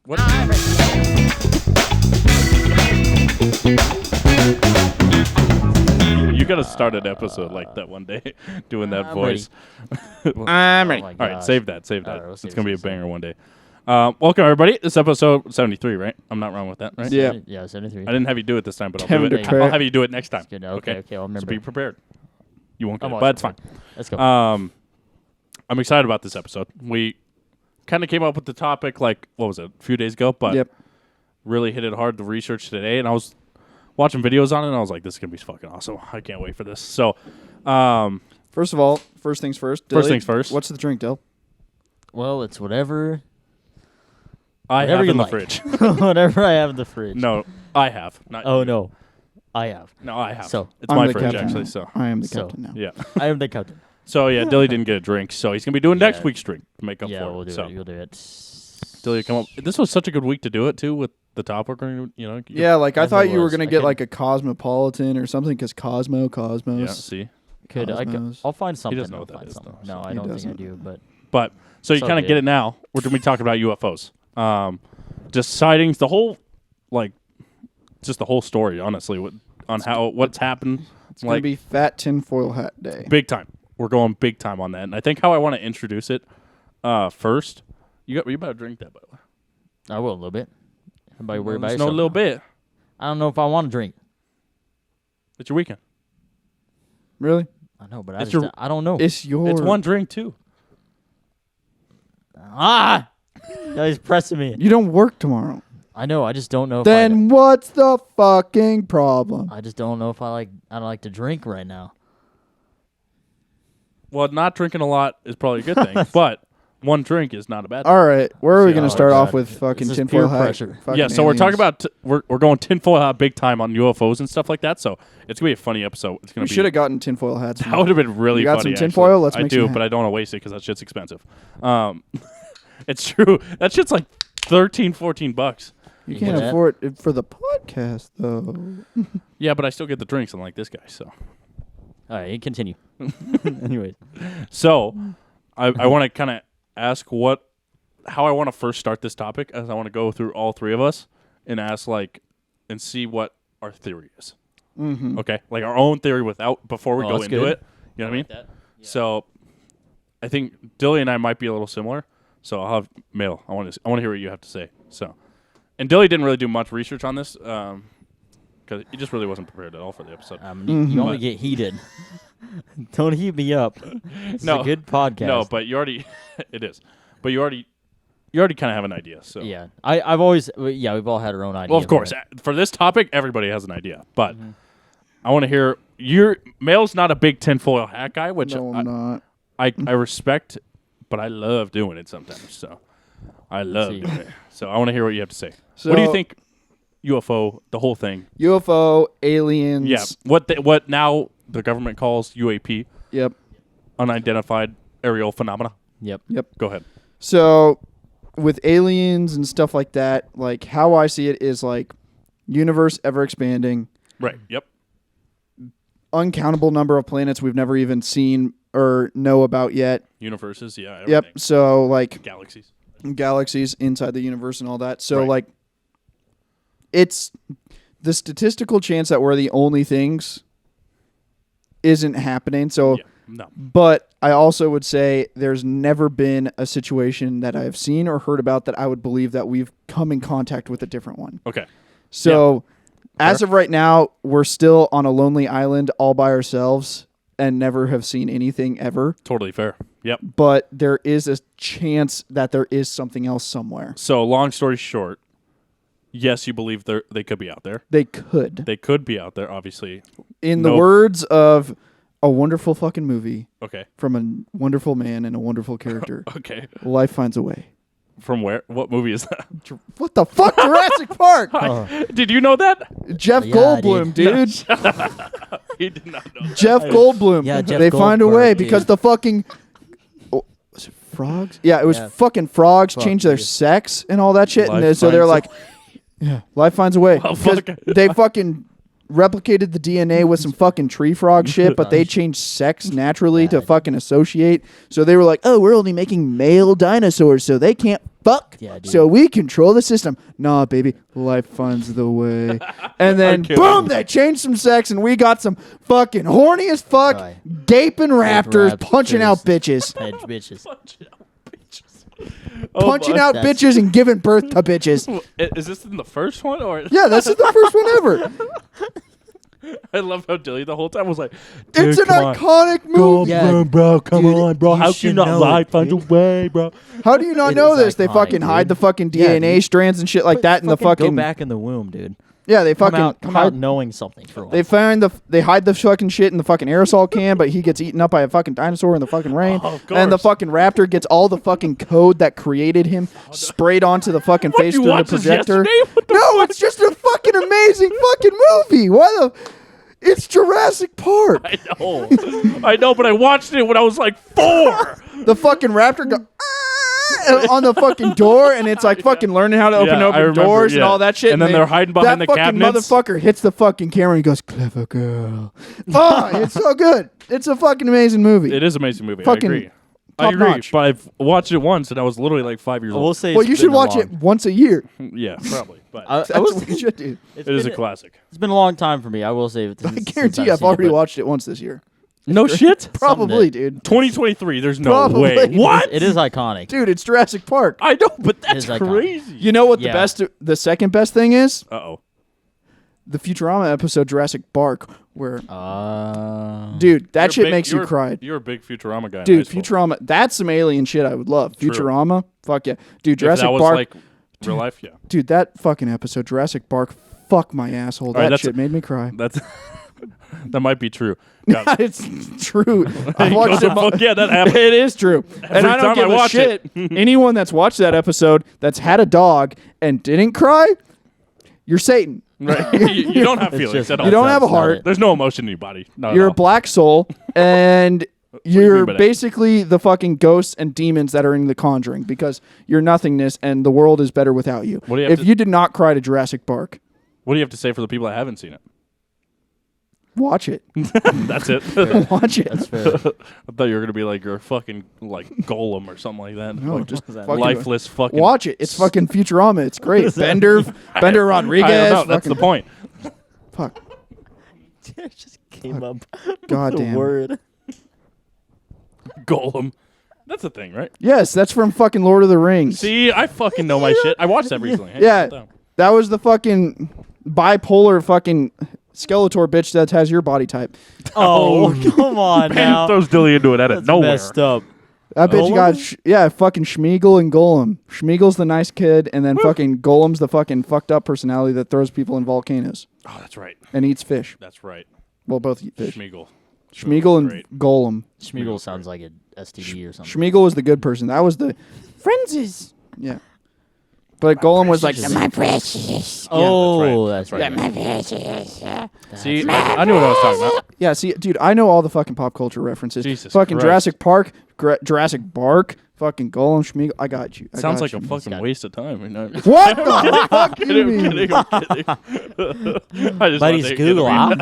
What? You gotta start an episode like that one day, doing that voice. I'm ready. All right, save that. Save that. All right, we'll It's gonna be a banger one day. Welcome everybody. This is episode 73, right? I'm not wrong with that, right? Yeah. Yeah, 73. I didn't have you do it this time, but I'll Time do to it. prep. I'll have you do it next time. Good. Okay, I'll remember. So be prepared. You won't get I'm it, always but it's fine. prepared. Let's go. I'm excited about this episode. We kind of came up with the topic like, what was it, a few days ago, but Yep. really hit it hard to research today, and I was watching videos on it, and I was like, this is going to be fucking awesome. I can't wait for this. So, First of all, first things first. First Dilly, things first. What's the drink, Dill? Well, it's whatever I Whatever have you in the like. fridge. whatever I have in the fridge. No, I have. Not Oh you. no, I have. No, I have. So it's I'm my the fridge, captain actually, now. so. I am the So- captain now. Yeah. I am the captain. So, yeah, Dilly didn't get a drink, so he's going to be doing next Yeah. week's drink to make up Yeah, for we'll it. do So, it. You'll do it. Dilly, come up. This was such a good week to do it, too, with the topic. Yeah, like I As thought it you were was. gonna I get could- like a Cosmopolitan or something because Yeah, Cosmos. see? Cosmos. I'll find something. doesn't know I'll what that find is, something. though, No, so. I He don't think I doesn't. do. But But, so you So kind of good. get it now. We're going to be talking about UFOs. Just sightings, the whole, like, just the whole story, honestly, what's happened. It's gonna be Fat Tinfoil Hat Day. Big time. We're going big time on that. And I think how I want to introduce it first, you better drink that, by the way. I will a little bit. Everybody worry about There's yourself. no little bit. I don't know if I want to drink. It's your weekend. Really? I know, but It's I don't know. It's your. It's one drink, too. Yeah, he's pressing me. You don't work tomorrow. I know. I just don't know. If Then what's the fucking problem? I just don't know if I don't like to drink right now. Well, not drinking a lot is probably a good thing, but one drink is not a bad thing. All right, where are we Yeah, gonna oh, start off God. with fucking This is tinfoil peer hat? pressure. fucking Yeah, so we're talking aliens? about we're going tinfoil hat big time on UFOs and stuff like that. So it's gonna be a funny episode. It's gonna We be. should have gotten tinfoil hats. That would have been really You got funny. some tinfoil? actually. Let's I make do, some but I don't want to waste it because that shit's expensive. It's true. That shit's like $13-$14. You You can't get that? afford it for the podcast though. Yeah, but I still get the drinks unlike this guy. So, All right, continue. Anyways, so I want to kind of ask how I want to first start this topic, as I want to go through all three of us and ask and see what our theory is. Mm-hmm. Okay, like our own theory before we Oh, go that's into good. it. You know what I mean? So, I think Dilly and I might be a little similar. So I'll have Mail. I want to hear what you have to say. So, and Dilly didn't really do much research on this because he just really wasn't prepared at all for the episode. you only get heated. Don't heat me up. It's No. a good podcast. No, but you already it is. But you already kind of have an idea. So yeah, I've always we've all had our own idea. well, of course, for this topic, everybody has an idea. But I want to hear Mail's not a big tinfoil hat guy, which No, I'm not. I respect, but I love doing it sometimes. So I love see. doing it. So I want to hear what you have to say. So What do you think? UFO, the whole thing. UFO, aliens. Yeah. What now the government calls UAP, Yep. unidentified aerial phenomena. Yep. Go ahead. So with aliens and stuff like that, like how I see it is like universe ever expanding, Right. Yep. uncountable number of planets we've never even seen or know about yet. Universes. Yeah. Everything. Yep. So like Galaxies. galaxies inside the universe and all that. So Right. like it's the statistical chance that we're the only things isn't happening. So Yeah. No. but I also would say there's never been a situation that I've seen or heard about that I would believe that we've come in contact with a different one. Okay. So as Fair. of right now, we're still on a lonely island all by ourselves and never have seen anything ever. Totally fair. Yep. But there is a chance that there is something else somewhere. So long story short, yes, you believe they could be out there. They could. They could be out there. Obviously. In the No. words of a wonderful fucking movie Okay. from a wonderful man and a wonderful character, Okay. life finds a way. From where? What movie is that? What the fuck? Jurassic Park! Did you know that? Jeff Yeah, I Goldblum, did. dude. He did not know that. Way Goldblum. Yeah, Jeff they find a way Goldberg, because dude. the fucking was it frogs? Yeah, it was Yeah. fucking frogs Fuck, change their dude. sex and all that shit, Life and so they're finds like, yeah, life finds a way. Well, 'Cause fuck. they fucking replicated the DNA with some fucking tree frog shit, but they changed sex naturally to Yeah. fucking associate. So they were like, oh, we're only making male dinosaurs, so they can't fuck, Yeah, dude. so we control the system. Nah, baby, life finds the way. And then, kidding. boom, they changed some sex, and we got some fucking horny as fuck, Right. gaping raptors raptors. punching out bitches. Hedge bitches. Punching my- out That's- bitches and giving birth to bitches. Is this in the first one or? Yeah, this is the first one ever. I love how Dilly the whole time was like, It's "Dude, an come on. iconic movie. Yeah, bro, come dude, on, bro. you How should can you not know lie? it, Find a dude. way, bro." How do you not It know is this? They iconic, fucking hide dude. the fucking Yeah, DNA dude. strands and shit like that in the Go fucking. back in the womb, dude. Yeah, they Come fucking come hide. out knowing something for once. They hide the fucking shit in the fucking aerosol can, but he gets eaten up by a fucking dinosaur in the fucking rain. Oh, of And the course. fucking raptor gets all the fucking code that created him sprayed onto the fucking face you through the watched this projector. yesterday? What the No, it's just a fucking amazing fucking movie. Why the? It's Jurassic Park. I know, but I watched it when I was like 4. The fucking raptor go on the fucking door, and it's like fucking learning how to open Yeah, I remember, doors and yeah. all that shit. And then they're hiding behind that the fucking cabinets. motherfucker hits the fucking camera and he goes, "Clever girl." Oh, it's so good. It's a fucking amazing movie. It is an amazing movie. Fucking I agree. top I agree, notch. but I've watched it once, and I was literally like 5 years I will old. say Well, it's you should been a watch it long- once a year. Yeah, probably. But I That's will what say you should do. it's it is a been- classic. It's been a long time for me. I will say. I guarantee I've already watched it once this year. No shit. Probably, Someday. dude. 2023. There's no Probably. way. What? It is iconic. Dude, it's Jurassic Park. I know, but that's is iconic. crazy. You know what Yeah. the second best thing is? Uh-oh. The Futurama episode Jurassic Bark, where dude, that You're shit big- makes you you're- cry. You're a big Futurama guy. in Dude, high school. Futurama, that's some alien shit I would love. True. Futurama, fuck yeah. Dude, If Jurassic that was Park, like real life, yeah. dude, that fucking episode, Jurassic Park, fuck my asshole. right, That that's- shit made me cry. That's that might be true. God. It's true. I He watched goes, it. "Fuck yeah, that happened." It is true. And I don't time I give a watch shit. Anyone that's watched that episode that's had a dog and didn't cry, you're Satan. Right? you don't have It's feelings just- at all. You don't That's have a not heart. it. There's no emotion in your body. Not You're at a all. black soul, and do you you're mean by that? basically the fucking ghosts and demons that are in The Conjuring because you're nothingness and the world is better without you. What do you have If to- you did not cry to Jurassic Park, What do you have to say for the people that haven't seen it? watch it. That's it. Watch it. That's fair. I thought you were gonna be like you're fucking like golem or something like that. No, like, just that? fucking lifeless fucking. watch it. It's fucking Futurama. It's great. Bender Rodriguez. I don't know. That's the fucking- point. Fuck. It just came up. Goddamn. The word. Golem. That's a thing, right? Yes, that's from fucking Lord of the Rings. See, I fucking know my shit. I watched that recently. Hey, Yeah. calm down. That was the fucking bipolar fucking Skeletor bitch that has your body type. Oh, come on Man now. throws Dilly into it out of That's nowhere. messed up. That bitch Golem? got fucking Schmeagol and Golem. Schmeagol's the nice kid, and then fucking Golem's the fucking fucked up personality that throws people in volcanoes Oh, that's right. and eats fish. That's right. Well, both eat fish. Schmeagol. Schmeagol and Great. Golem. Schmeagol sounds like an STD or something. Schmeagol was the good person. That was the Frenzies. Yeah. But Golem was like, precious. my precious. Oh, That's that's right. right. That's That's See, right. I knew what I was talking about. Yeah, see, dude, I know all the fucking pop culture references. Jesus fucking Christ. Jurassic Park, Jurassic Bark, fucking Golem, Schmeagol. I got you. I Sounds got like you. a fucking got- waste of time. You know? What the fuck you I'm mean? kidding, I'm kidding. I just Buddy's wanted to Google, huh?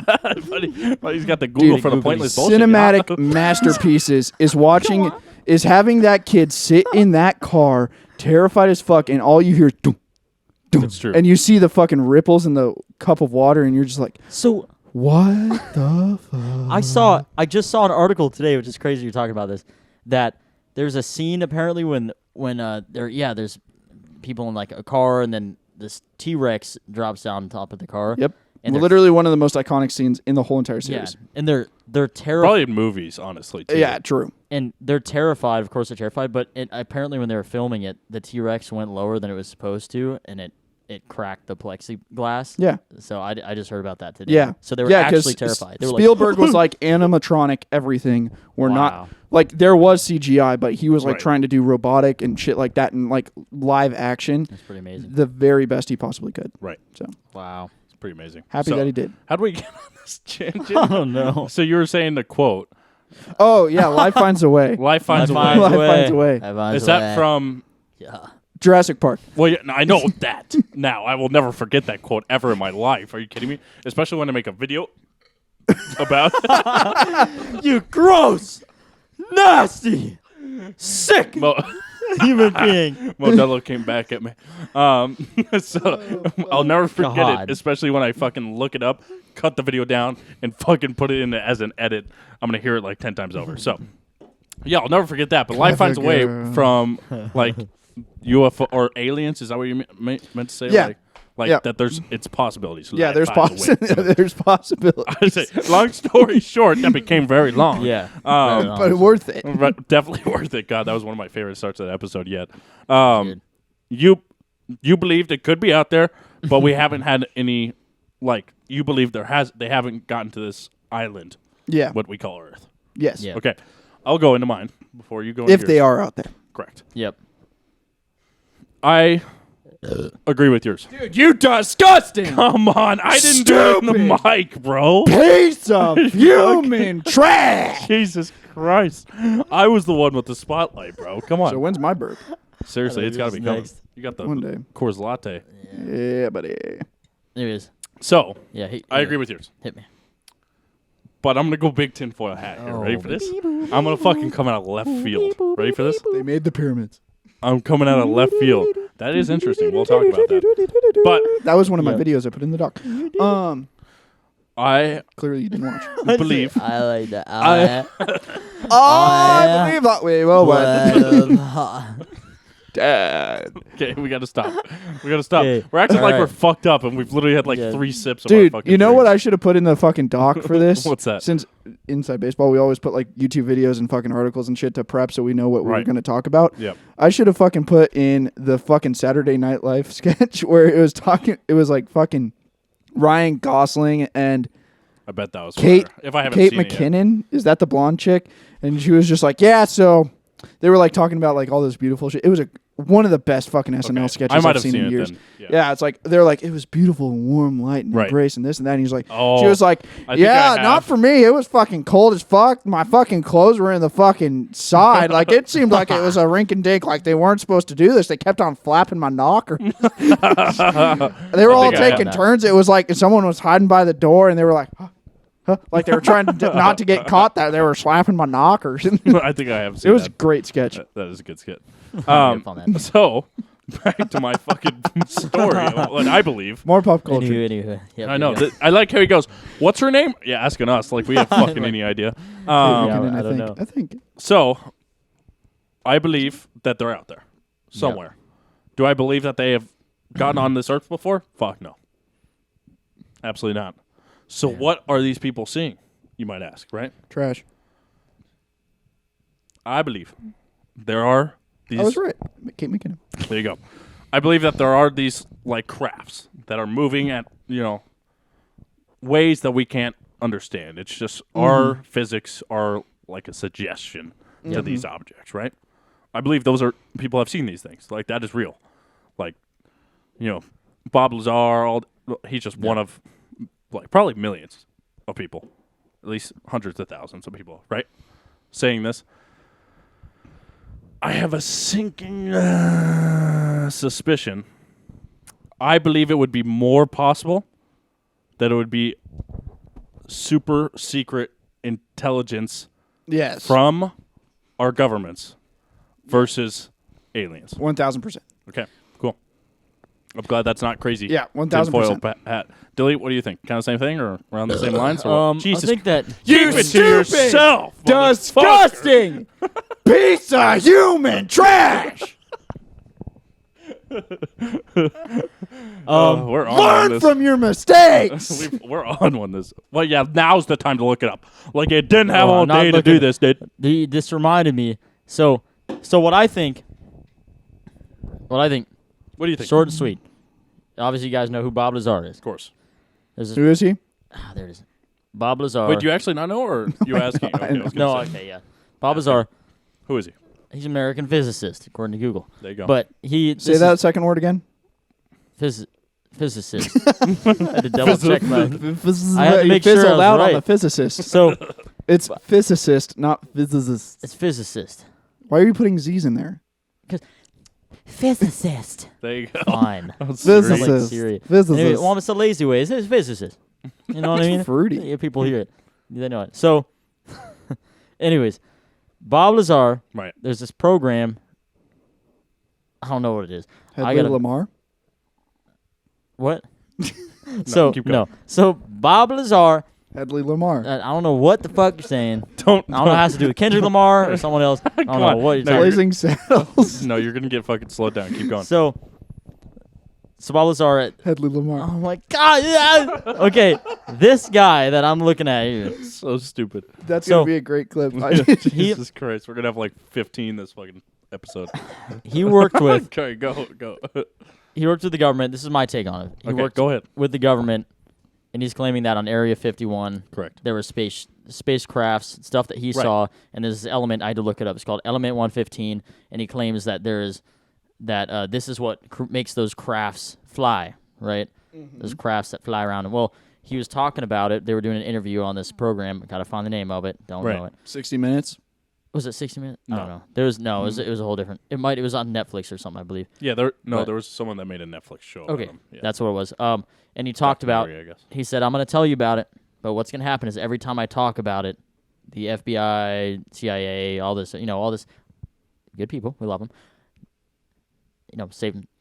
Buddy's got the Google Dude, for the Google's pointless bullshit. Cinematic masterpieces is watching is having that kid sit in that car terrified as fuck and all you hear is dum, dum, That's true. and you see the fucking ripples in the cup of water and you're just like, So what the fuck? I just saw an article today, which is crazy you're talking about this, that there's a scene apparently when there's people in like a car and then this T-Rex drops down on top of the car. Yep. And they're- Literally one of the most iconic scenes in the whole entire Yeah. series. And they're terrified. Probably in movies, honestly. Too. Yeah, true. And they're terrified. Of course, they're terrified. But apparently, when they were filming it, the T-Rex went lower than it was supposed to, and it cracked the plexiglass. Yeah. So I just heard about that today. Yeah. So they were Yeah, 'cause actually terrified. They were Spielberg was like animatronic everything. We're Wow. not like there was CGI, but he was like Right. trying to do robotic and shit like that and like live action. That's pretty amazing. The very best he possibly could. Right. So Wow. It's pretty amazing. happy So, that he did. How do we get on this tangent? Oh no. So you were saying the quote, Oh yeah, life finds a way. "Life finds a way." Life finds a way. Life finds Is a that way. from? Yeah. Jurassic Park. Well, yeah, I know that. Now I will never forget that quote ever in my life. Are you kidding me? Especially when I make a video about. You gross, nasty, sick. Mo- human being. Modelo came back at me. So I'll never forget God. it, especially when I fucking look it up, cut the video down, and fucking put it in as an edit. I'm going to hear it like 10 times over. So, yeah, I'll never forget that. But life finds a way from, like, UFO or aliens. Is that what you meant to say? Yeah. Like that it's possibilities. Yeah, Life there's finds a way. there's possibilities. I say, long story short, that became very long. Yeah. But worth it. But definitely worth it. God, that was one of my favorite starts of the episode yet. Good. You believed it could be out there, but we haven't had any. Like you believe they haven't gotten to this island. Yeah. What we call Earth. Yes. Yeah. Okay, I'll go into mine before you go. Into If they are out there. correct, Yep. I agree with yours. Dude, you disgusting Come on, I didn't do it in the mic, bro. piece of human trash. Jesus Christ, I was the one with the spotlight, bro. Come on. So when's my burp? Seriously, it's got to be coming. next. You got the One day. Coors Latte. Yeah, buddy. There it is. So, Yeah. I agree with yours. Hit me. But I'm going to go big tinfoil hat here. Ready Oh. for this? I'm going to fucking come out of left field. Ready for this? They made the pyramids. I'm coming out of left field. That is interesting. We'll talk about that. But That was one of my Yeah. videos I put in the doc. I Clearly you didn't watch. believe I like that. I- I believe that way. Well, Dad. Okay, we got to stop. We got to stop. Okay. We're acting All like right. we're fucked up, and we've literally had like Yeah. 3 sips of Dude, our fucking you know what drinks. I should have put in the fucking doc for this? What's that? Since Inside Baseball, we always put like YouTube videos and fucking articles and shit to prep so we know what we're Right. going to talk about. Yep. I should have fucking put in the fucking Saturday Night Live sketch where it was like fucking Ryan Gosling and I bet that was Kate fire. If I haven't Kate seen it yet. McKinnon. Is that the blonde chick? And she was just like, yeah, so they were like talking about like all this beautiful shit. It was one of the best fucking SNL Okay. sketches I might I've have seen seen in it years. then. Yeah. Yeah, it's like they're like it was beautiful and warm light and Right. embrace and this and that. And he's like, Oh, she was like, I think yeah, I not have. for me. It was fucking cold as fuck. My fucking clothes were in the fucking side. Like it seemed like it was a rink and dink. Like they weren't supposed to do this. They kept on flapping my knocker. They were all think I have taking that. turns. It was like someone was hiding by the door and they were like. Huh? Like they were trying to not to get caught. That they were slapping my knockers. I think I have seen It was a that. great sketch. That is a good skit. on that. So, back to my fucking story. What I believe. More pop culture. Anywho. Yep, I know. yeah. I like how he goes, what's her name? Yeah, asking us. Like, we have fucking any idea. McKinnon, I don't know. I think. So, I believe that they're out there somewhere. Do I believe that they have gotten on this earth before? Fuck no. Absolutely not. So, what are these people seeing? You might ask, right? Trash. I believe there are these. I was right. Kate McKinnon. There you go. I believe that there are these like crafts that are moving at, ways that we can't understand. It's just our physics are like a suggestion to these objects, right? I believe those are people have seen these things. Like that is real. Like, Bob Lazar, he's just one of like probably millions of people, at least hundreds of thousands of people, right? Saying this. I have a sinking suspicion. I believe it would be more possible that it would be super secret intelligence Yes. from our governments versus aliens. 1,000%. Okay, cool. I'm glad that's not crazy. Yeah, 1000%. 1,000%. Hat. Dilly, what do you think? Kind of same thing or around the same lines? Or what? Jesus, I think that keep it to yourself. Disgusting piece of human trash. We're on Learn this. from your mistakes. We're on one this. Well, yeah, now's the time to look it up. Like, it didn't have Oh, all I'm not day to looking- do this, dude. this reminded me. So what I think. What do you think? Short and sweet. Obviously, you guys know who Bob Lazar is. Of course. There's Who is he? there it is. Bob Lazar. Wait, do you actually not know, or you asking? Okay, I was No, gonna say. okay, yeah. Bob Lazar. Who is he? He's an American physicist, according to Google. There you go. But Say that second word again. Physicist. I had to double check my. I had to You make sure I fizzled was out on right. the physicist. So It's physicist, not physicist. it's physicist. Why are you putting Z's in there? Physicist. There you go. Fine. Physicist. Like Siri. Physicist. Anyway, well, it's a lazy way. It's physicist. You know what I mean? fruity. Yeah, people hear it. They know it. So, anyways, Bob Lazar. Right. There's this program I don't know what it is. Headley Lamar. What? So keep going. So Bob Lazar. Headley Lamar. I don't know what the fuck you're saying. I Don't don't know how it has to do with Kendrick Lamar or someone else. I don't know on. what you're No, talking Blazing Saddles. No, you're gonna get fucking slowed down. Keep going. So Bob Lazar at. Headley Lamar. Oh my God! Yeah. Okay, this guy that I'm looking at here. So stupid. That's So- gonna be a great clip. Jesus Christ, we're gonna have like 15 this fucking episode. He worked with. Okay, go. He worked with the government. This is my take on it. He Okay, worked go ahead. with the government, and he's claiming that on Area 51, Correct. there were spacecrafts, stuff that he Right. saw, and there's this element. I had to look it up. It's called Element 115, and he claims that this is what makes those crafts fly, right? Those crafts that fly around. And well, he was talking about it. They were doing an interview on this program. Got to find the name of it. Don't Right. know it. 60 Minutes. Was it 60 Minutes? No. I don't know. There was no. It was a whole different. It was on Netflix or something, I believe. Yeah, But- there was someone that made a Netflix show. Okay, about him. Yeah. that's what it was. And he talked about. Documentary, I guess. He said, "I'm going to tell you about it, but what's going to happen is every time I talk about it, the FBI, CIA, all this, all this, good people, we love them.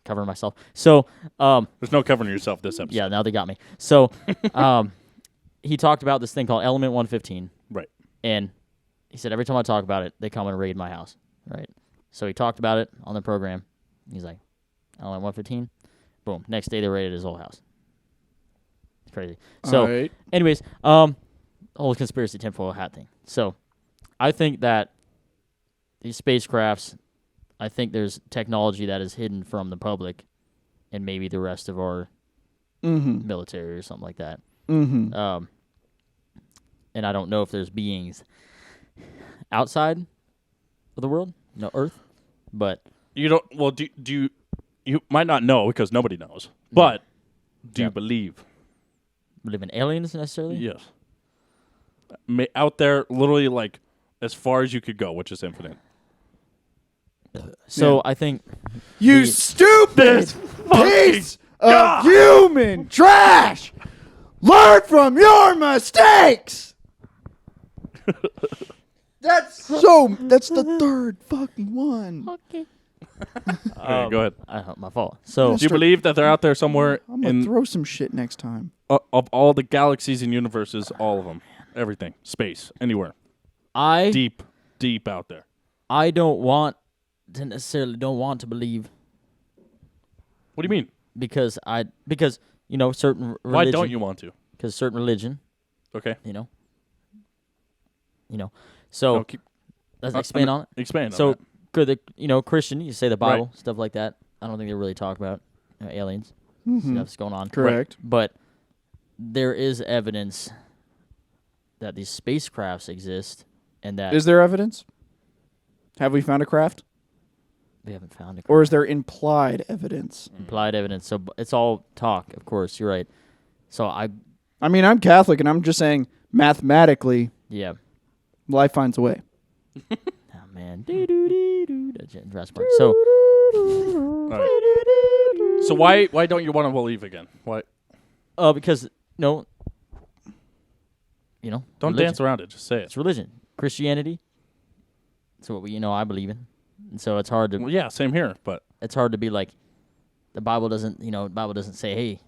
Covering myself. So, There's no covering yourself this episode. yeah, now they got me. So, he talked about this thing called Element 115, Right. and he said every time I talk about it, they come and raid my house, right? So he talked about it on the program. He's like, Element 115, boom. Next day they raided his whole house. It's crazy. So, All right. anyways, whole conspiracy tinfoil hat thing. So, I think that these spacecrafts, I think there's technology that is hidden from the public, and maybe the rest of our military or something like that. Mm-hmm. And I don't know if there's beings outside of the world, Earth, but You don't. Well, do you might not know because nobody knows. But do Yeah. you believe? believe in aliens necessarily. Yes. Out there, literally, like as far as you could go, which is infinite. So I think You The- stupid piece of human trash! Learn from your mistakes! That's the third fucking one. Okay, go ahead. my fault. So Do you believe that they're out there somewhere I'm gonna throw some shit next time. Of all the galaxies and universes, all of them, everything, space, anywhere, I deep out there? I don't want to believe What do you mean? because certain religion. Why don't you want to? Because certain religion, Okay. So No, keep, let's expand on it. Expand on So that. good, Christian, you say the Bible, stuff like that. I don't think they really talk about aliens, stuff's going on. Correct. But there is evidence that these spacecrafts exist, and that Is there evidence? Have we found a craft? we haven't found Or is there implied evidence? implied evidence. So it's all talk, of course. You're right. So I mean, I'm Catholic, and I'm just saying, mathematically, yeah. life finds a way. Oh man, that's Jurassic Park. So All right. So why don't you want to believe again? Why? because Don't religion. dance around it. Just say it. It's religion, Christianity. That's what I believe in, and so it's hard to Well, yeah, same here. But be like, the Bible doesn't. The Bible doesn't say, hey,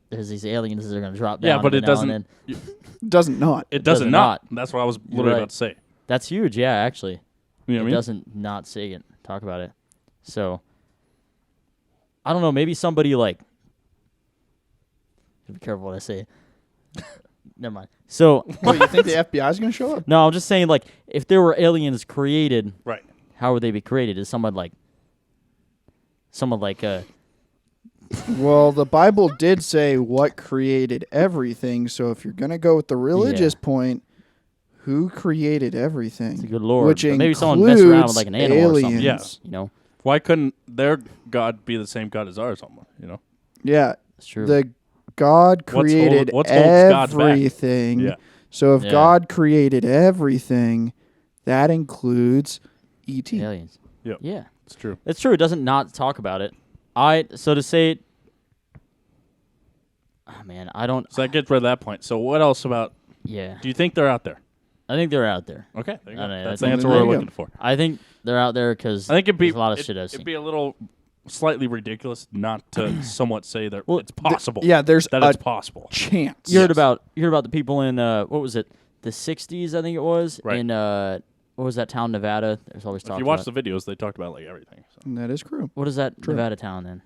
there's these aliens that are going to drop down. yeah, but every it now and doesn't. then. Doesn't not. It doesn't not. That's what I was literally right. about to say. That's huge. Yeah, actually, You know what I it mean? doesn't not say it. Talk about it. So I don't know. Maybe somebody like. Be careful what I say. Never mind. So What, you think the FBI is going to show up? no, I'm just saying, like, if there were aliens created, Right. how would they be created? Is someone like Well, the Bible did say what created everything, so if you're going to go with the religious point, who created everything? It's a good Lord. Which But maybe includes someone messed around with like an animal or something. aliens. Yeah. Why couldn't their God be the same God as ours? Almost. Yeah. It's true. The God created what's holds God back? everything. Yeah. So if Yeah. God created everything, that includes E.T. aliens. Yep. Yeah. It's true. It's true. It doesn't not talk about it. So to say it, oh man, I don't. So that gets rid of that point. So what else about? Yeah. Do you think they're out there? I think they're out there. Okay, there you I go. know, That's I the think- answer There we're you go. looking for. I think they're out there because I think there's a lot of shit I've it'd seen. be a little slightly ridiculous not to somewhat say that Well, it's possible. Yeah, there's that a it's possible. chance. You heard about the people in what was it? The 60s, I think it was. Right. In what was that town, Nevada? There's always talk If you watch about. the videos, they talked about like everything. So. That is true. What is that True. Nevada town then?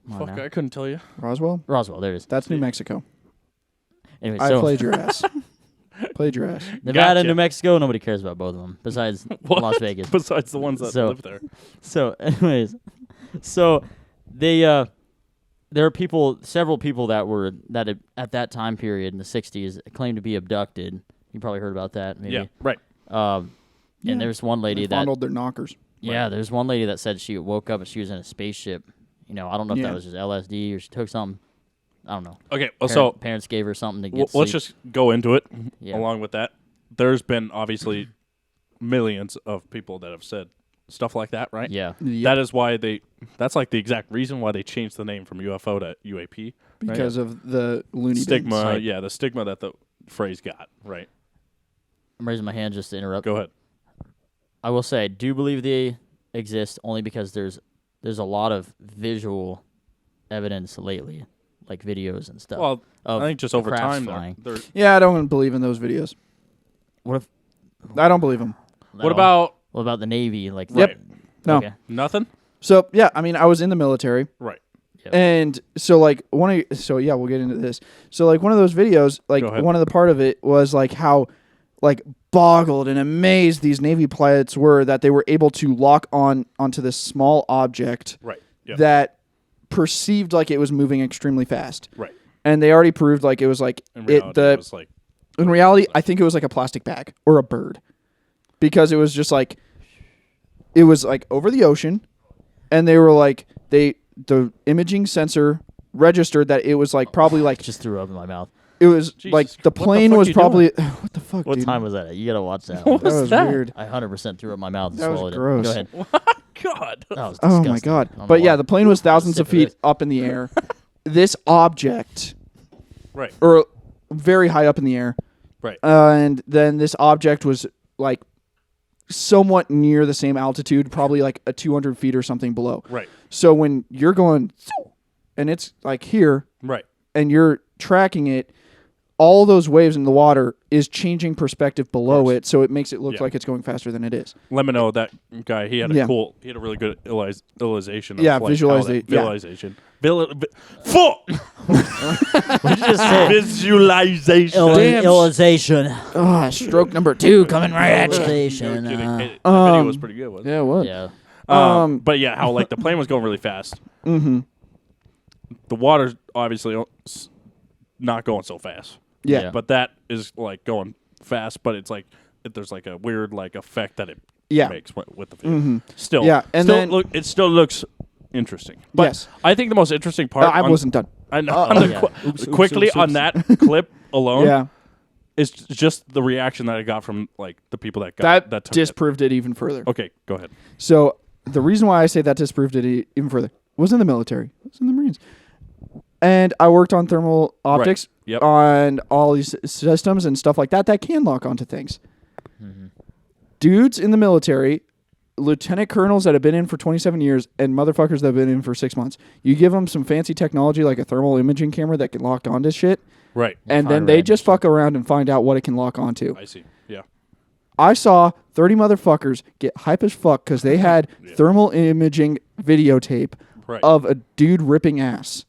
Come on Fuck, now. I couldn't tell you. Roswell? Roswell, there it is. That's New Mexico. Anyway, I so played your ass. Played your ass. Nevada, Gotcha. New Mexico, nobody cares about both of them besides What? Las Vegas. Besides the ones that So- live there. So, anyways, so they there are several people that at that time period in the 60s claimed to be abducted. You probably heard about that, maybe. Yeah, right. Yeah. And there's one lady They that fondled their knockers. yeah, there's one lady that said she woke up and she was in a spaceship. You know, I don't know if Yeah. that was just LSD or she took something. I don't know. Okay, well, Parents gave her something to get let's sleep. just go into it. Yeah. Along with that, there's been obviously millions of people that have said stuff like that, right? Yeah. Yep. That is why that's like the exact reason why they changed the name from UFO to UAP. Right? because of the loony stigma, bins. yeah, the stigma that the phrase got, right? I'm raising my hand just to interrupt. Go ahead. I will say I do believe they exist only because there's a lot of visual evidence lately, like videos and stuff. Well, of I think just the over crafts time, flying. Yeah, I don't believe in those videos. What if I don't believe them. what about what about the Navy? Like Right. No. Okay. nothing? So yeah, I mean, I was in the military, Right. Yep. and so like so yeah, we'll get into this. So like one of those videos, like Go ahead. one of the part of it was like how like boggled and amazed these Navy pilots were that they were able to lock onto this small object Right. Yep. that perceived like it was moving extremely fast, right. and they already proved like it was like In reality, it was like in reality, I think it was like a plastic bag or a bird, because it was just like it was like over the ocean, and they were like the imaging sensor registered that it was like probably like just threw up in my mouth. it was Jesus, like the what the plane fuck was you probably what the fuck, What dude? time was that at? You gotta watch that. What one. That was was that? weird. I 100% threw up my mouth and That was swallowed gross. it. Go ahead. God. That was Oh disgusting. my god! I don't But know yeah, why. the plane was thousands of sick of feet this. up in the air. This object, Right. or very high up in the air, Right. and then this object was like somewhat near the same altitude, probably like a 200 feet or something below. Right. So when you're going, and it's like here, Right. and you're tracking it, all those waves in the water is changing perspective below course. it, so it makes it look Yeah. like it's going faster than it is. Let me know that guy. He had a Yeah. he had a really good visualization. Of Yeah, like how visualiza- that- yeah. Visualization. Fuck. What did you just say? Visualization. Damn. Illustration. Ah, stroke number 2 coming right at you. No Illustration. kidding. Hey, the video was pretty good, wasn't it? Yeah, what? Yeah. But yeah, how like the plane was going really fast. Mm-hmm. The water's obviously not going so fast. Yeah. Yeah. But that is like going fast, but it's like there's like a weird like effect that it Yeah. makes with the video. Mhm. Still, Yeah, and still then- it still looks interesting. But Yes. I think the most interesting part. I on- wasn't done. I know. Uh-oh. on the Yeah. Oops, quickly oops, on oops. that clip alone, Yeah. is just the reaction that I got from like the people that That took it. disproved it even further. Okay, go ahead. So the reason why I say that disproved it even further was in the military. I was in the Marines. And I worked on thermal optics Yep. on all these systems and stuff like that can lock onto things. Mm-hmm. Dudes in the military, lieutenant colonels that have been in for 27 years and motherfuckers that have been in for 6 months, you give them some fancy technology like a thermal imaging camera that can lock onto shit, Right. and then they just fuck around and find out what it can lock onto. I see. Yeah. I saw 30 motherfuckers get hype as fuck because they had Yeah. thermal imaging videotape Right. of a dude ripping ass.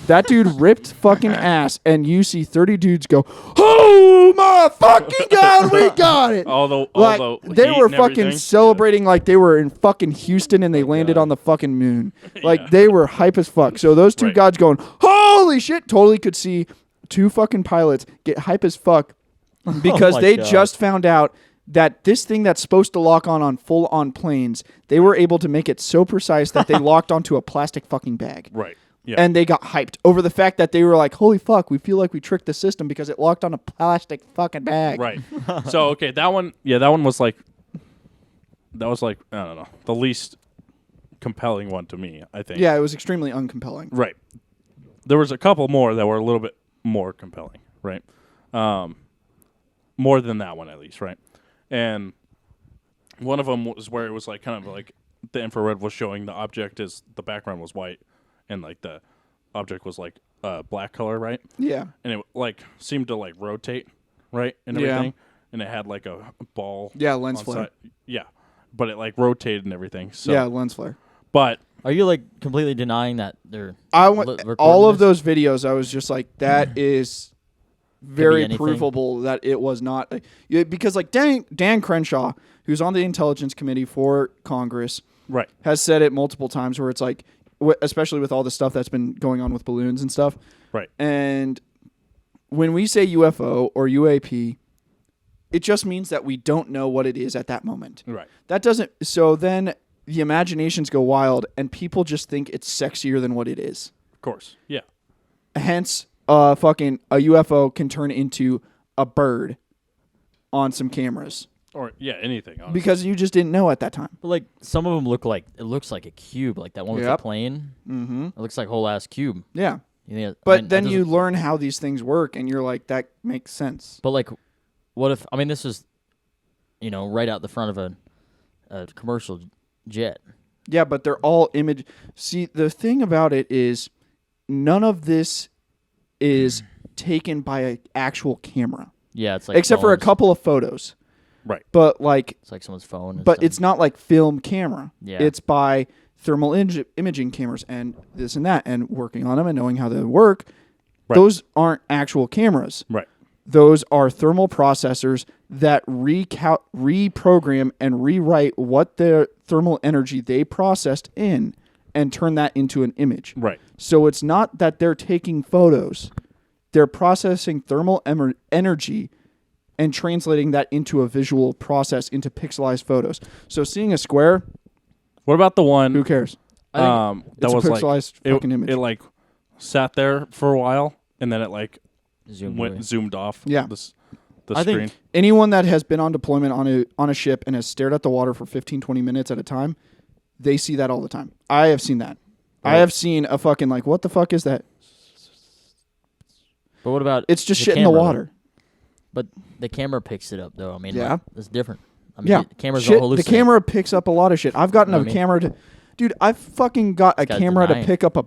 That dude ripped fucking ass, and you see 30 dudes go, "Oh my fucking god, we got it!" although They heat were and fucking everything, celebrating like they were in fucking Houston and they landed on the fucking moon. Like they were hype as fuck. So those two Right. guys going, "Holy shit!" Totally could see two fucking pilots get hype as fuck because my they God. just found out that this thing that's supposed to lock on full-on planes, they were able to make it so precise that they locked onto a plastic fucking bag. Right. Yeah. And they got hyped over the fact that they were like, "Holy fuck, we feel like we tricked the system because it locked on a plastic fucking bag." Right. So okay, that one was like I don't know, the least compelling one to me, I think. Yeah, it was extremely uncompelling. Right. There was a couple more that were a little bit more compelling, right? more than that one at least, right? And one of them was where it was like kind of like the infrared was showing the object as the background was white, and like the object was like black color, right? Yeah. And it like seemed to like rotate, right, and Yeah. everything. And it had like a ball. Yeah, lens on flare. side. Yeah, but it like rotated and everything. So, Yeah, lens flare. but Are you like completely denying that they're recording all of this? those videos. I was just like, that is very anything. provable that it was not because like Dan Crenshaw, who's on the Intelligence Committee for Congress, right, has said it multiple times where it's like, especially with all the stuff that's been going on with balloons and stuff. right, And when we say UFO or UAP, it just means that we don't know what it is at that moment. right. That doesn't. So then the imaginations go wild, and people just think it's sexier than what it is. Of course, yeah, Hence, a UFO can turn into a bird on some cameras or yeah, anything. Honestly. because you just didn't know at that time. But like some of them looks like a cube, like that one with the Yep. plane. Mm-hmm. It looks like a whole ass cube. Yeah, You think but I mean, that then you doesn't- learn how these things work, and you're like, that makes sense. But like, what if? I mean, this is, right out the front of a commercial jet. Yeah, but they're all image. See, the thing about it is, none of this is taken by an actual camera, Yeah, it's like except for a phones. couple of photos. right, But like, It's like someone's phone. and but stuff. it's not like film camera. Yeah. It's by thermal imaging cameras and this and that, and working on them and knowing how they work. Right. Those aren't actual cameras. right, Those are thermal processors that reprogram and rewrite what the thermal energy they processed in and turn that into an image. right, So it's not that they're taking photos. They're processing thermal energy and translating that into a visual process into pixelized photos. So seeing a square, What about the one? who cares? That It's a was like pixelized fucking image. It like sat there for a while, and then it like Zoomed away. zoomed off. Yeah. The I think- screen. Anyone that has been on deployment on a ship and has stared at the water for 15, 20 minutes at a time, they see that all the time. I have seen that. I have seen a fucking like, what the fuck is that? But what about? It's just the shit in the camera, water. But the camera picks it up, though. I mean, Yeah. like, it's different. I mean, Yeah, the cameras shit, don't the hallucinate. camera picks up a lot of shit. I've gotten You know a what I mean? camera to, dude. I've fucking got a Gotta camera to deny it. pick up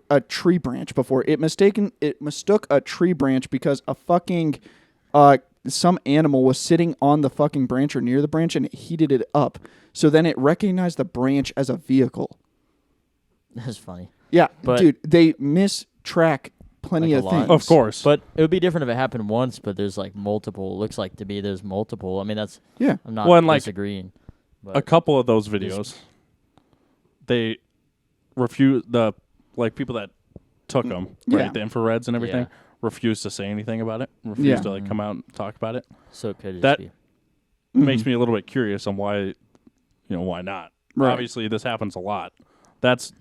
a tree branch before. It mistook a tree branch because a fucking some animal was sitting on the fucking branch or near the branch and it heated it up. So then it recognized the branch as a vehicle. That's funny. Yeah, But- dude, they mistrack plenty Like a of lot. things. Of course, But it would be different if it happened once, but there's like multiple. It looks like to be there's multiple. I mean, that's. Yeah. I'm not Well, and, like, disagreeing. But a couple of those videos, they refuse the like people that took them, Yeah. right? The infrareds and everything, Yeah. refuse to say anything about it. Refuse Yeah. to like come out and talk about it. so it could just that- be. Makes me a little bit curious on why, why not? Right. Obviously, this happens a lot. That's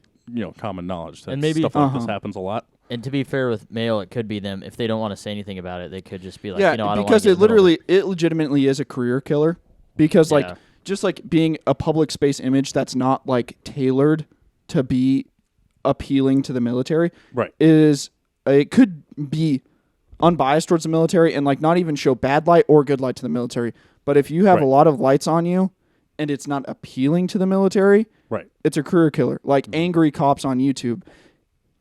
common knowledge. That And maybe- stuff like this Uh-huh. happens a lot. And to be fair with mail, it could be them. If they don't want to say anything about it, they could just be like, yeah, I don't because wanna get involved. it legitimately is a career killer. Because Yeah. like just like being a public space image that's not like tailored to be appealing to the military Right. is it could be unbiased towards the military and like not even show bad light or good light to the military. But if you have a Right. lot of lights on you and it's not appealing to the military, Right. it's a career killer. Like Angry Cops on YouTube.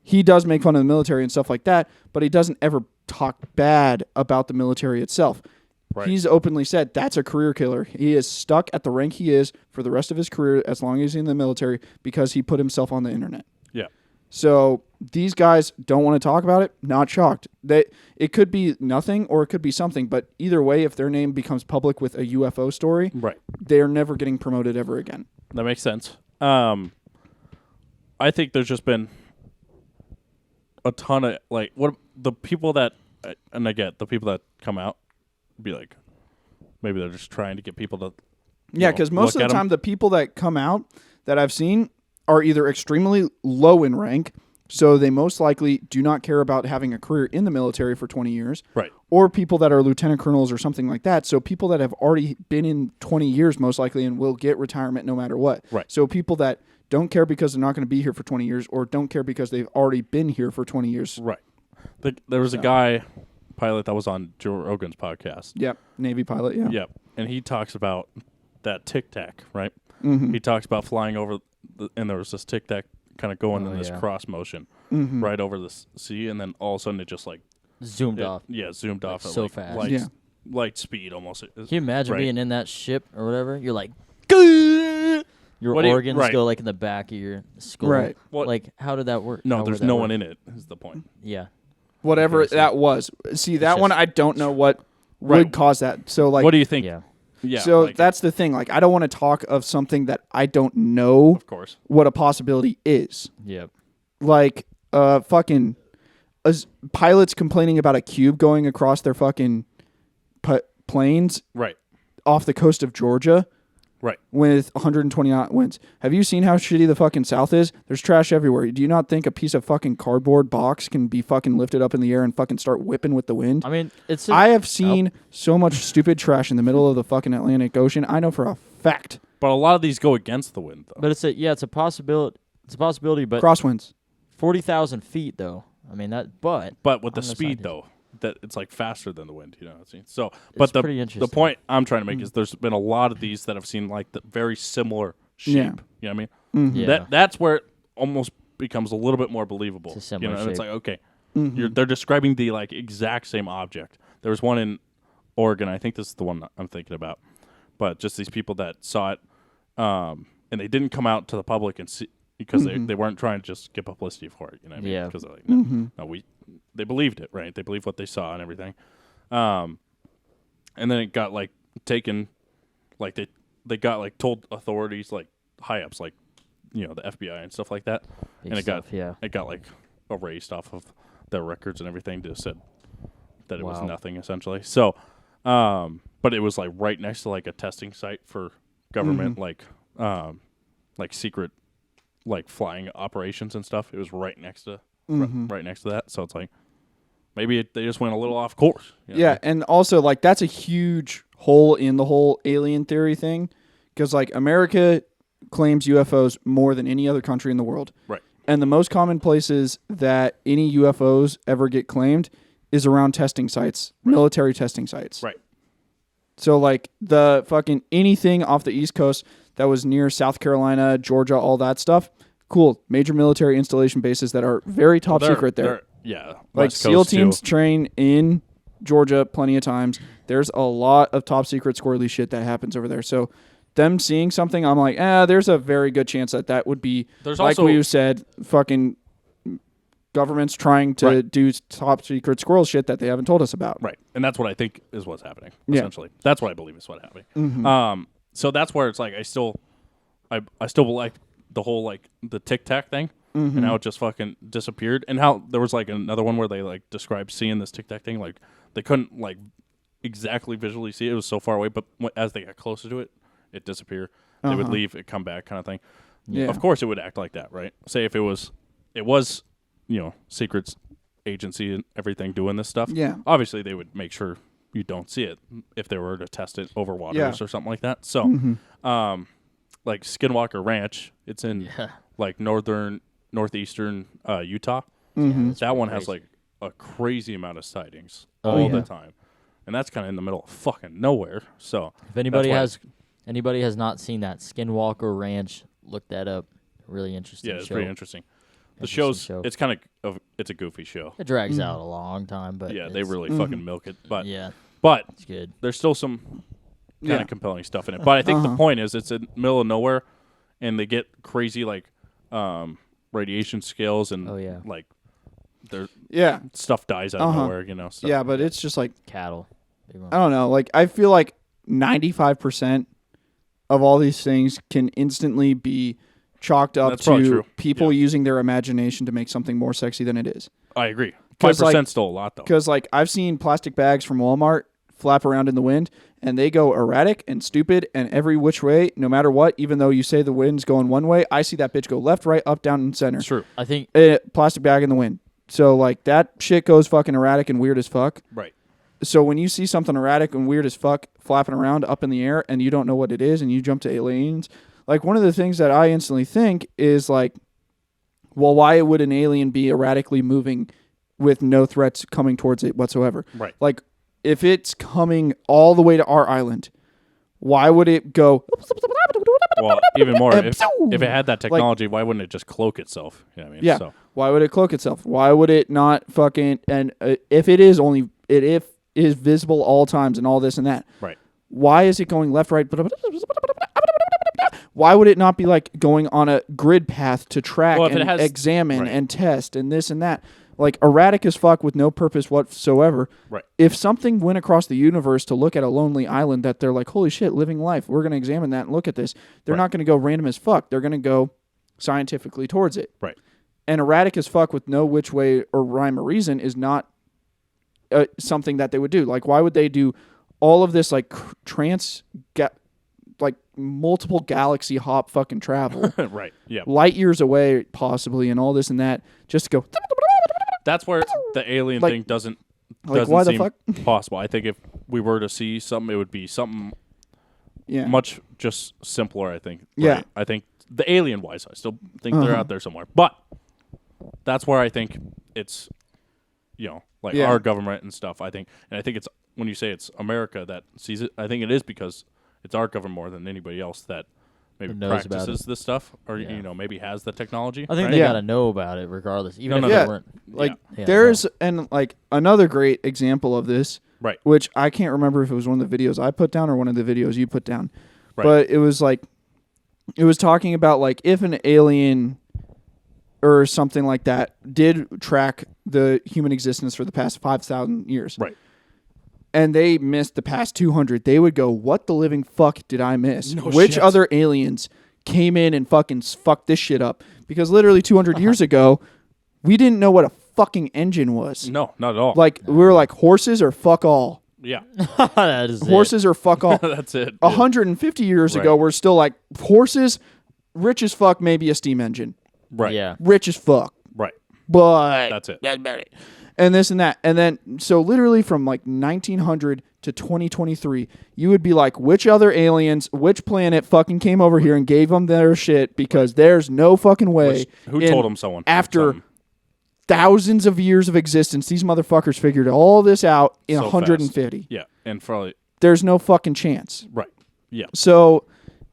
He does make fun of the military and stuff like that, but he doesn't ever talk bad about the military itself. Right. He's openly said that's a career killer. He is stuck at the rank he is for the rest of his career as long as he's in the military because he put himself on the internet. Yeah. So these guys don't want to talk about it. Not shocked. It could be nothing or it could be something, but either way, if their name becomes public with a UFO story, Right. they are never getting promoted ever again. That makes sense. I think there's just been a ton of like what the people that and I get the people that come out be like maybe they're just trying to get people to Yeah, know, because most of look the at 'em. time, the people that come out that I've seen are either extremely low in rank, so they most likely do not care about having a career in the military for 20 years, Right. or people that are lieutenant colonels or something like that. So people that have already been in 20 years most likely and will get retirement no matter what. Right. So people that don't care because they're not going to be here for 20 years or don't care because they've already been here for 20 years. Right. There was a guy pilot that was on Joe Rogan's podcast. Yep. Navy pilot. Yeah. Yep. And he talks about that tic tac, right? Mm-hmm. He talks about flying over, and there was this tic tac kind of going in this cross motion right over the sea, and then all of a sudden it just like zoomed off. Yeah, zoomed off at so like fast. light speed almost. Can you imagine being in that ship or whatever? You're like, your What do you- organs right. go like in the back of your skull. Right. What- Like, how did that work? No, How there's would that no work? one in it. Is the point? Yeah. Whatever Okay, so that was. See, that one just- I don't know what Right. would cause that. So like, What do you think? Yeah. Yeah. so like, that's the thing. Like, I don't want to talk of something that I don't know of course. what a possibility is. Yep. Like, fucking pilots complaining about a cube going across their fucking planes Right. off the coast of Georgia Right. with 120 knot winds. Have you seen how shitty the fucking South is? There's trash everywhere. Do you not think a piece of fucking cardboard box can be fucking lifted up in the air and fucking start whipping with the wind? I mean, it's. I have seen so much stupid trash in the middle of the fucking Atlantic Ocean. I know for a fact. But a lot of these go against the wind, though. But it's a possibility. It's a possibility, but Crosswinds. 40,000 feet though. I mean that. But with the I'm no speed, scientist. though, that it's like faster than the wind. You know what I'm saying? So, but It's pretty the interesting. point I'm trying to make is there's been a lot of these that have seen like the very similar shape. Yeah. You know what I mean? Yeah. That's where it almost becomes a little bit more believable. It's a similar and it's shape. like okay, they're describing the like exact same object. There was one in Oregon. I think this is the one I'm thinking about. But just these people that saw it, and they didn't come out to the public and see because they weren't trying to just get publicity for it. You know what I mean? Yeah. Because they're like, no, they believed it, right? They believed what they saw and everything. And then it got like taken, like they got like told authorities like high ups like the FBI and stuff like that, Big and it stuff, yeah. got like erased off of their records and everything. Just said that it was Wow. nothing essentially. So, but it was like right next to like a testing site for government like secret like flying operations and stuff. It was right next to right next to that. So it's like maybe they just went a little off course. You know? Yeah, and also like that's a huge hole in the whole alien theory thing, because like America claims UFOs more than any other country in the world. Right. And the most common places that any UFOs ever get claimed is around testing sites, military testing sites. Right. So like the fucking anything off the East Coast that was near South Carolina, Georgia, all that stuff. Cool. Major military installation bases that are very top secret there. Yeah. Like West SEAL Coast, too. teams train in Georgia plenty of times. There's a lot of top secret squirrely shit that happens over there. So them seeing something, I'm like, there's a very good chance that would be, There's like also- we said, fucking governments trying to Right. do top secret squirrel shit that they haven't told us about. Right. And that's what I think is what's happening, Yeah. essentially. That's what I believe is what's happening. So that's where it's like I still like the whole like the Tic Tac thing and how it just fucking disappeared, and how there was like another one where they like described seeing this Tic Tac thing, like they couldn't like exactly visually see it. It was so far away, but as they got closer to it, it disappeared. They would leave, it come back kind of thing. Yeah. Of course it would act like that, right? Say if it was secrets agency and everything doing this stuff. Yeah. Obviously they would make sure you don't see it if they were to test it over waters Yeah. or something like that. So, like Skinwalker Ranch, it's in like northeastern Utah. That one has like a crazy amount of sightings all the time, and that's kind of in the middle of fucking nowhere. So, If anybody that's has not seen that Skinwalker Ranch, look that up. Really interesting. yeah, it's show. pretty interesting. The Interesting show's show. it's kind of it's a goofy show. It drags out a long time, but Yeah, they it's- really fucking milk it, but Yeah, but it's good. there's still some kind Yeah. of compelling stuff in it. But I think the point is it's in the middle of nowhere, and they get crazy like radiation scales and Oh, yeah. like their Yeah. stuff dies out of nowhere. Stuff. Yeah, but it's just like, Cattle. Big one. I don't know. Like, I feel like 95% of all these things can instantly be chalked up That's probably to true. people Yeah. using their imagination to make something more sexy than it is. I agree. 'Cause, 5% like- still a lot though. Because, like, I've seen plastic bags from Walmart flap around in the wind, and they go erratic and stupid and every which way, no matter what. Even though you say the wind's going one way, I see that bitch go left, right, up, down, and center. It's true. I think Plastic bag in the wind. So, like, that shit goes fucking erratic and weird as fuck. Right. So when you see something erratic and weird as fuck flapping around up in the air and you don't know what it is and you jump to aliens, like one of the things that I instantly think is like, well, why would an alien be erratically moving with no threats coming towards it whatsoever. Right. Like, if it's coming all the way to our island, why would it go? Well, even more, And if it had that technology, why wouldn't it just cloak itself? You know what I mean? Yeah. So, Why would it cloak itself? Why would it not fucking? And if it is visible all times and all this and that, right. why is it going left, right? Why would it not be like going on a grid path to track Well, if and it has- examine right. and test and this and that? Like erratic as fuck with no purpose whatsoever. Right. If something went across the universe to look at a lonely island that they're like, holy shit, living life, we're going to examine that and look at this. They're Right. not going to go random as fuck. They're going to go scientifically towards it. Right. And erratic as fuck with no which way or rhyme or reason is not something that they would do. Like, why would they do all of this like like multiple galaxy hop fucking travel, Right. Yeah. light years away possibly, and all this and that just to go? That's where the alien Like- thing doesn't why the seem fuck? possible. I think if we were to see something, it would be something Yeah. much just simpler. I think. Yeah. Right? I think the alien wise, I still think they're out there somewhere, but that's where I think it's, like Yeah. our government and stuff. I think it's when you say it's America that sees it. I think it is because it's our government more than anybody else that maybe Who knows about practices this stuff or Yeah. maybe has the technology. I think right? they Yeah. gotta know about it regardless, even No, if no, they no. weren't. Like Yeah, there's and like another great example of this, Right. which I can't remember if it was one of the videos I put down or one of the videos you put down, Right. but it was talking about like if an alien or something like that did track the human existence for the past 5,000 years, Right. and they missed the past 200, they would go, "What the living fuck did I miss? No Which shit. other aliens came in and fucking fucked this shit up?" Because literally 200 years ago, we didn't know what a fucking engine was. No, not at all. Like we were like horses or fuck all. yeah. that is Horses or fuck all. That's it. 150 years ago, Right. we're still like horses, rich as fuck, maybe a steam engine, Right. Yeah. rich as fuck, Right. but That's it. that's about it. And this and that. And then, so literally from like 1900 to 2023, you would be like, which other aliens, which planet fucking came over here and gave them their shit? Because there's no fucking way. Who in- told them someone? After Something. thousands of years of existence, these motherfuckers figured all this out in So 150. Yeah, and probably There's no fucking chance. right. Yeah. So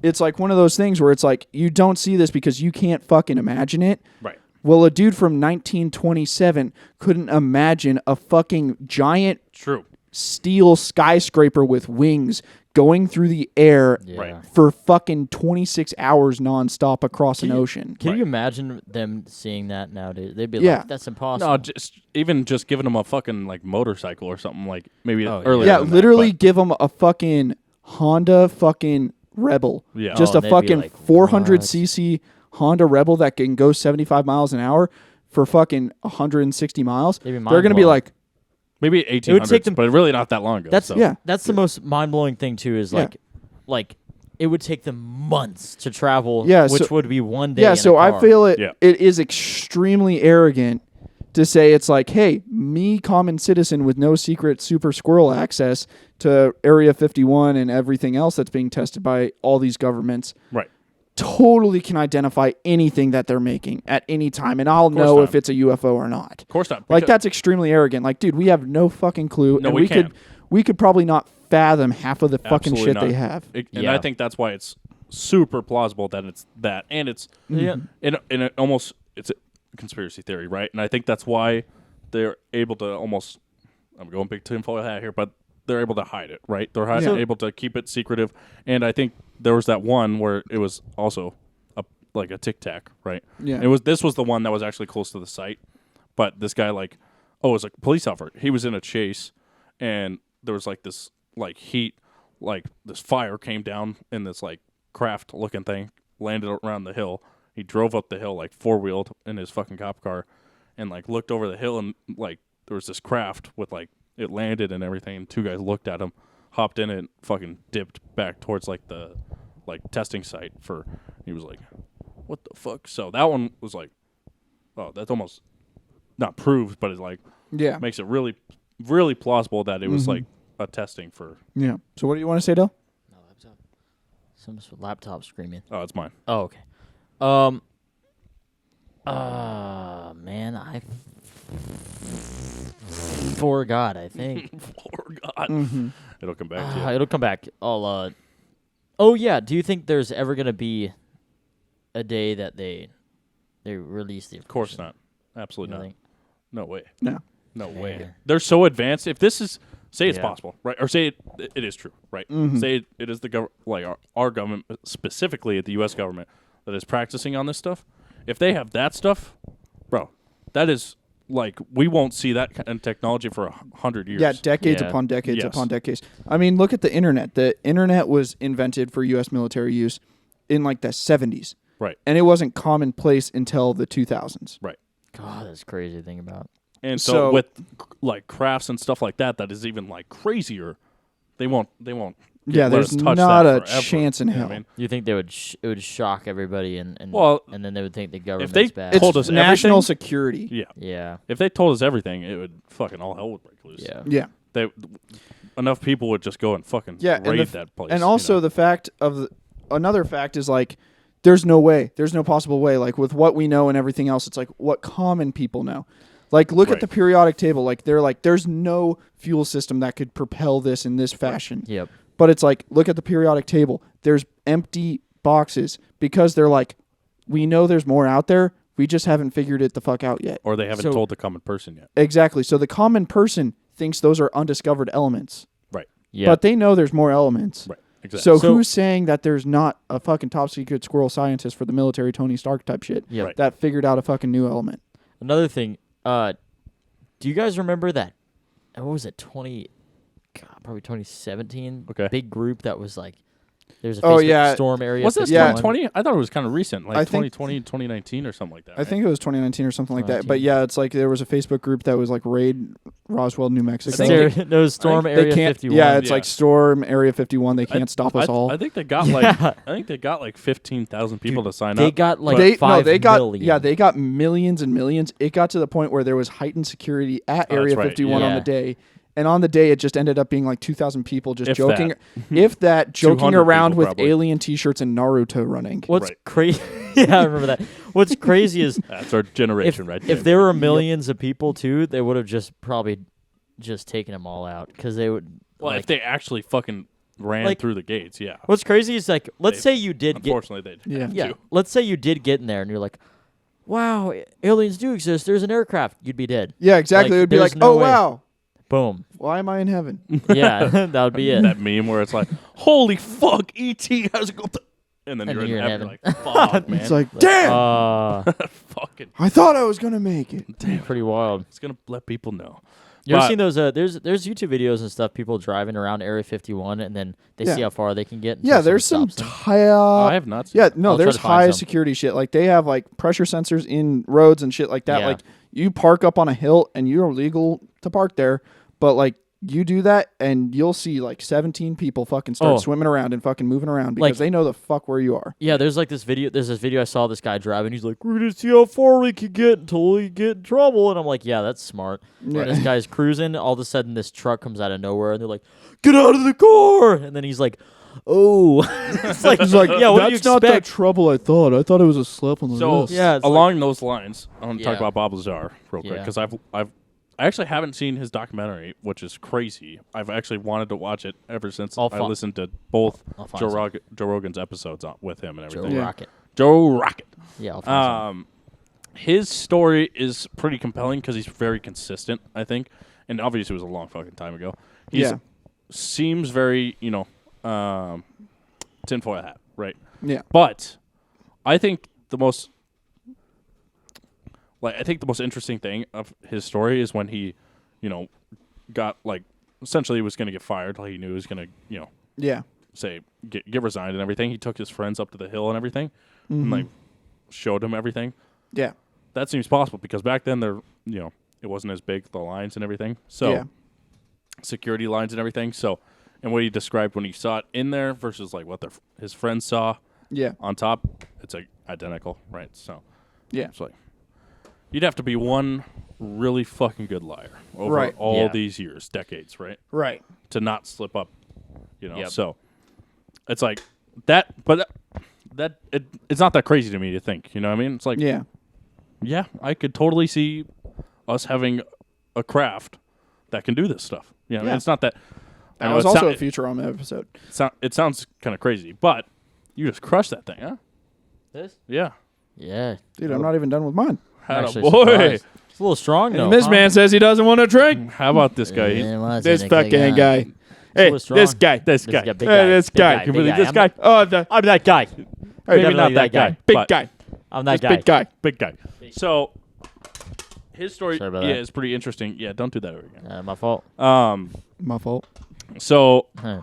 it's like one of those things where it's like, you don't see this because you can't fucking imagine it. Right. Well, a dude from 1927 couldn't imagine a fucking giant True. steel skyscraper with wings going through the air Yeah. Right. for fucking 26 hours nonstop across an ocean. Can Right. you imagine them seeing that nowadays? They'd be Yeah. like, "That's impossible." No, just giving them a fucking like motorcycle or something like maybe Oh, yeah. earlier. Yeah, than that, literally but- give them a fucking Honda fucking Rebel. Yeah. Just Oh, a they'd be fucking like, 400cc Honda Rebel that can go 75 miles an hour for fucking 160 miles. They'd be They're going to be mind-blown. like, maybe 1800s, take them- but really not that long ago. That's so. yeah. That's the most mind blowing thing too. Is Yeah. like it would take them months to travel. Yeah, which so- would be one day. yeah, in so a I car. feel it. Yeah. It is extremely arrogant to say it's like, hey, me, common citizen with no secret super squirrel access to Area 51 and everything else that's being tested by all these governments, Right. totally can identify anything that they're making at any time, and I'll know not. if it's a UFO or not. Of course not. Like because- that's extremely arrogant. Like, dude, we have no fucking clue, No, and we we could probably not fathom half of the fucking Absolutely shit not. they have. And Yeah. I think that's why it's super plausible that it's that, and it's Yeah. in it almost it's a conspiracy theory, right? And I think that's why they're able to almost. I'm going big tinfoil hat here, but they're able to hide it, right? They're Yeah. able to keep it secretive, and I think there was that one where it was also like a Tic Tac, right? Yeah. This was the one that was actually close to the site, but this guy it was a police officer. He was in a chase, and there was like this like heat, like this fire came down in this like craft looking thing, landed around the hill. He drove up the hill like four-wheeled in his fucking cop car, and like looked over the hill, and like there was this craft with like it landed and everything, and two guys looked at him, hopped in it, and fucking dipped back towards like the testing site for. He was like, what the fuck? So that one was like, oh, that's almost not proved, but it like Yeah. makes it really, really plausible that it was like a testing for. Yeah. So what do you want to say, Del? Some laptop screaming. Oh, it's mine. Oh, okay. Man, For God, I think. For God. Mm-hmm. It'll come back to you. It'll come back. I'll. Oh yeah. Do you think there's ever gonna be a day that they release the? Of course not. Absolutely not. Think? No way. No. No Yeah. way. They're so advanced. If this is, say it's Yeah. possible, right? Or say it is true, right? Mhm. Say it is the government, like our government, specifically the U.S. government, that is practicing on this stuff. If they have that stuff, bro, that is like we won't see that kind of technology for 100 years. Yeah, decades Yeah. upon decades Yes. upon decades. I mean, look at the internet. The internet was invented for U.S. military use in like the 70s. Right. And it wasn't commonplace until the 2000s. Right. God, that's crazy to think about. And so, So- with like crafts and stuff like that is even like crazier. They won't. Yeah, let there's us touch not that a forever. chance in You know hell. what I mean? You think they would it would shock everybody and Well, and then they would think the government's they bad. It's told us national everything? security. Yeah. Yeah. If they told us everything, it would fucking all hell would break loose. Yeah. Yeah. They enough people would just go and fucking Yeah, raid and that place. And you also know? the fact of another fact is like there's no way. There's no possible way. Like with what we know and everything else, it's like what common people know. Like look at Right. the periodic table. Like they're like there's no fuel system that could propel this in this fashion. Yep. But it's like look at the periodic table. There's empty boxes because they're like we know there's more out there. We just haven't figured it the fuck out yet. or they haven't So- told the common person yet. Exactly. So the common person thinks those are undiscovered elements. Right. Yeah. But they know there's more elements. Right. Exactly. So, So- who's saying that there's not a fucking top secret squirrel scientist for the military Tony Stark type shit Yep. Right. that figured out a fucking new element? Another thing, do you guys remember that? What was it? Probably 2017. Okay. Big group that was like, there's a Oh, Facebook yeah. storm area. was this Yeah. 2020? I thought it was kind of recent, like I think- 2020, 2019 or something like that. I think it was 2019 or something like that. 2019. But yeah, it's like there was a Facebook group that was like raid Roswell, New Mexico. No, Storm I think Area They can't. 51. Yeah, it's Yeah. like Storm Area 51. They can't stop us all. I think they got like Yeah. I think they got like 15,000 people to sign They up. got like they 5 they got million. they got millions and millions. It got to the point where there was heightened security at Oh, Area that's right. 51 on Yeah. the day. And on the day, it just ended up being like 2,000 people just If joking. that. If that, joking 200 around people with probably. alien T-shirts and Naruto running. What's Right. crazy? Yeah, I remember that. What's crazy is That's our generation, right? if there were millions of people too, they would have just probably just taken them all out because they would. well, like, if they actually fucking ran Like- through the gates, yeah. what's crazy is like, let's They- say you did get. Unfortunately, they Yeah. have Yeah, to. let's say you did get in there and you're like, wow, aliens do exist. There's an aircraft. You'd be dead. Yeah, exactly. Like, it would be there's like, no oh way. wow, Boom. why am I in heaven? Yeah, that would be it. That meme where it's like, "Holy fuck, ET has go," and then And you're in you're in heaven. Like, fuck, man. It's like, damn, fucking. I thought I was gonna make it. Pretty wild. It's gonna let people know. You ever But- seen those? There's YouTube videos and stuff. People driving around Area 51 and then they Yeah. see how far they can get. until Yeah, there's some someone stops high. I have not seen Yeah, it. no, I'll try there's to find high some. security shit. Like they have like pressure sensors in roads and shit like that. Yeah. Like you park up on a hill and you're legal to park there, but like you do that and you'll see like 17 people fucking start Oh. swimming around and fucking moving around because Like- they know the fuck where you are. Yeah, there's like this video. There's this video I saw this guy driving. He's like, "We're gonna see how far we can get until we get in trouble." And I'm like, "Yeah, that's smart." Yeah. And this guy's cruising. All of a sudden, this truck comes out of nowhere, and they're like, "Get out of the car!" And then he's like, "Oh," it's like, yeah, what do you expect? trouble I thought. I thought it was a slap on the So Yeah, it's along those lines, I want to talk Yeah. about Bob Lazar real quick Yeah. because I actually haven't seen his documentary, which is crazy. I've actually wanted to watch it ever since I'll I fi- listened to both I'll find Joe, some. Joe Rogan's episodes with him and Joe everything. Rocket. Joe Rocket. Yeah, I'll find some. His story is pretty compelling because he's very consistent, I think. And obviously, it was a long fucking time ago. He Yeah. seems very, tinfoil hat, right? Yeah. But I think the most interesting thing of his story is when he, got like essentially was going to get fired. Like he knew he was going to, Yeah. say get resigned and everything. He took his friends up to the hill and everything, and Mhm. like showed him everything. Yeah. That seems possible because back then it wasn't as big, the lines and everything. So Yeah. security lines and everything. So and what he described when he saw it in there versus like what his friends saw Yeah. on top, it's like identical, right? So Yeah. it's like you'd have to be one really fucking good liar over Right. all Yeah. these years, decades, right? Right. To not slip up, Yep. So it's like that, but it's not that crazy to me to think, you know what I mean? It's like, Yeah. yeah, I could totally see us having a craft that can do this stuff. You know, Yeah. it's not that. I That know was it also a Futurama episode. It sounds kind of crazy, but you just crushed that thing, huh? This? Yeah. Yeah. Dude, I'm not even done with mine. Had a Actually boy. surprised. It's a little strong though. And this huh? man says he doesn't want to drink. How about this guy? This fucking guy. Hey, was this strong. guy. This guy. Big Hey, this Big guy. big This guy. guy. Oh, the I'm that guy. Maybe Definitely not that guy. big but guy. I'm that This guy. big guy. Big guy. So his story, Sorry about yeah, that. is pretty interesting. Yeah, don't do that over again. My fault. My fault. So Huh.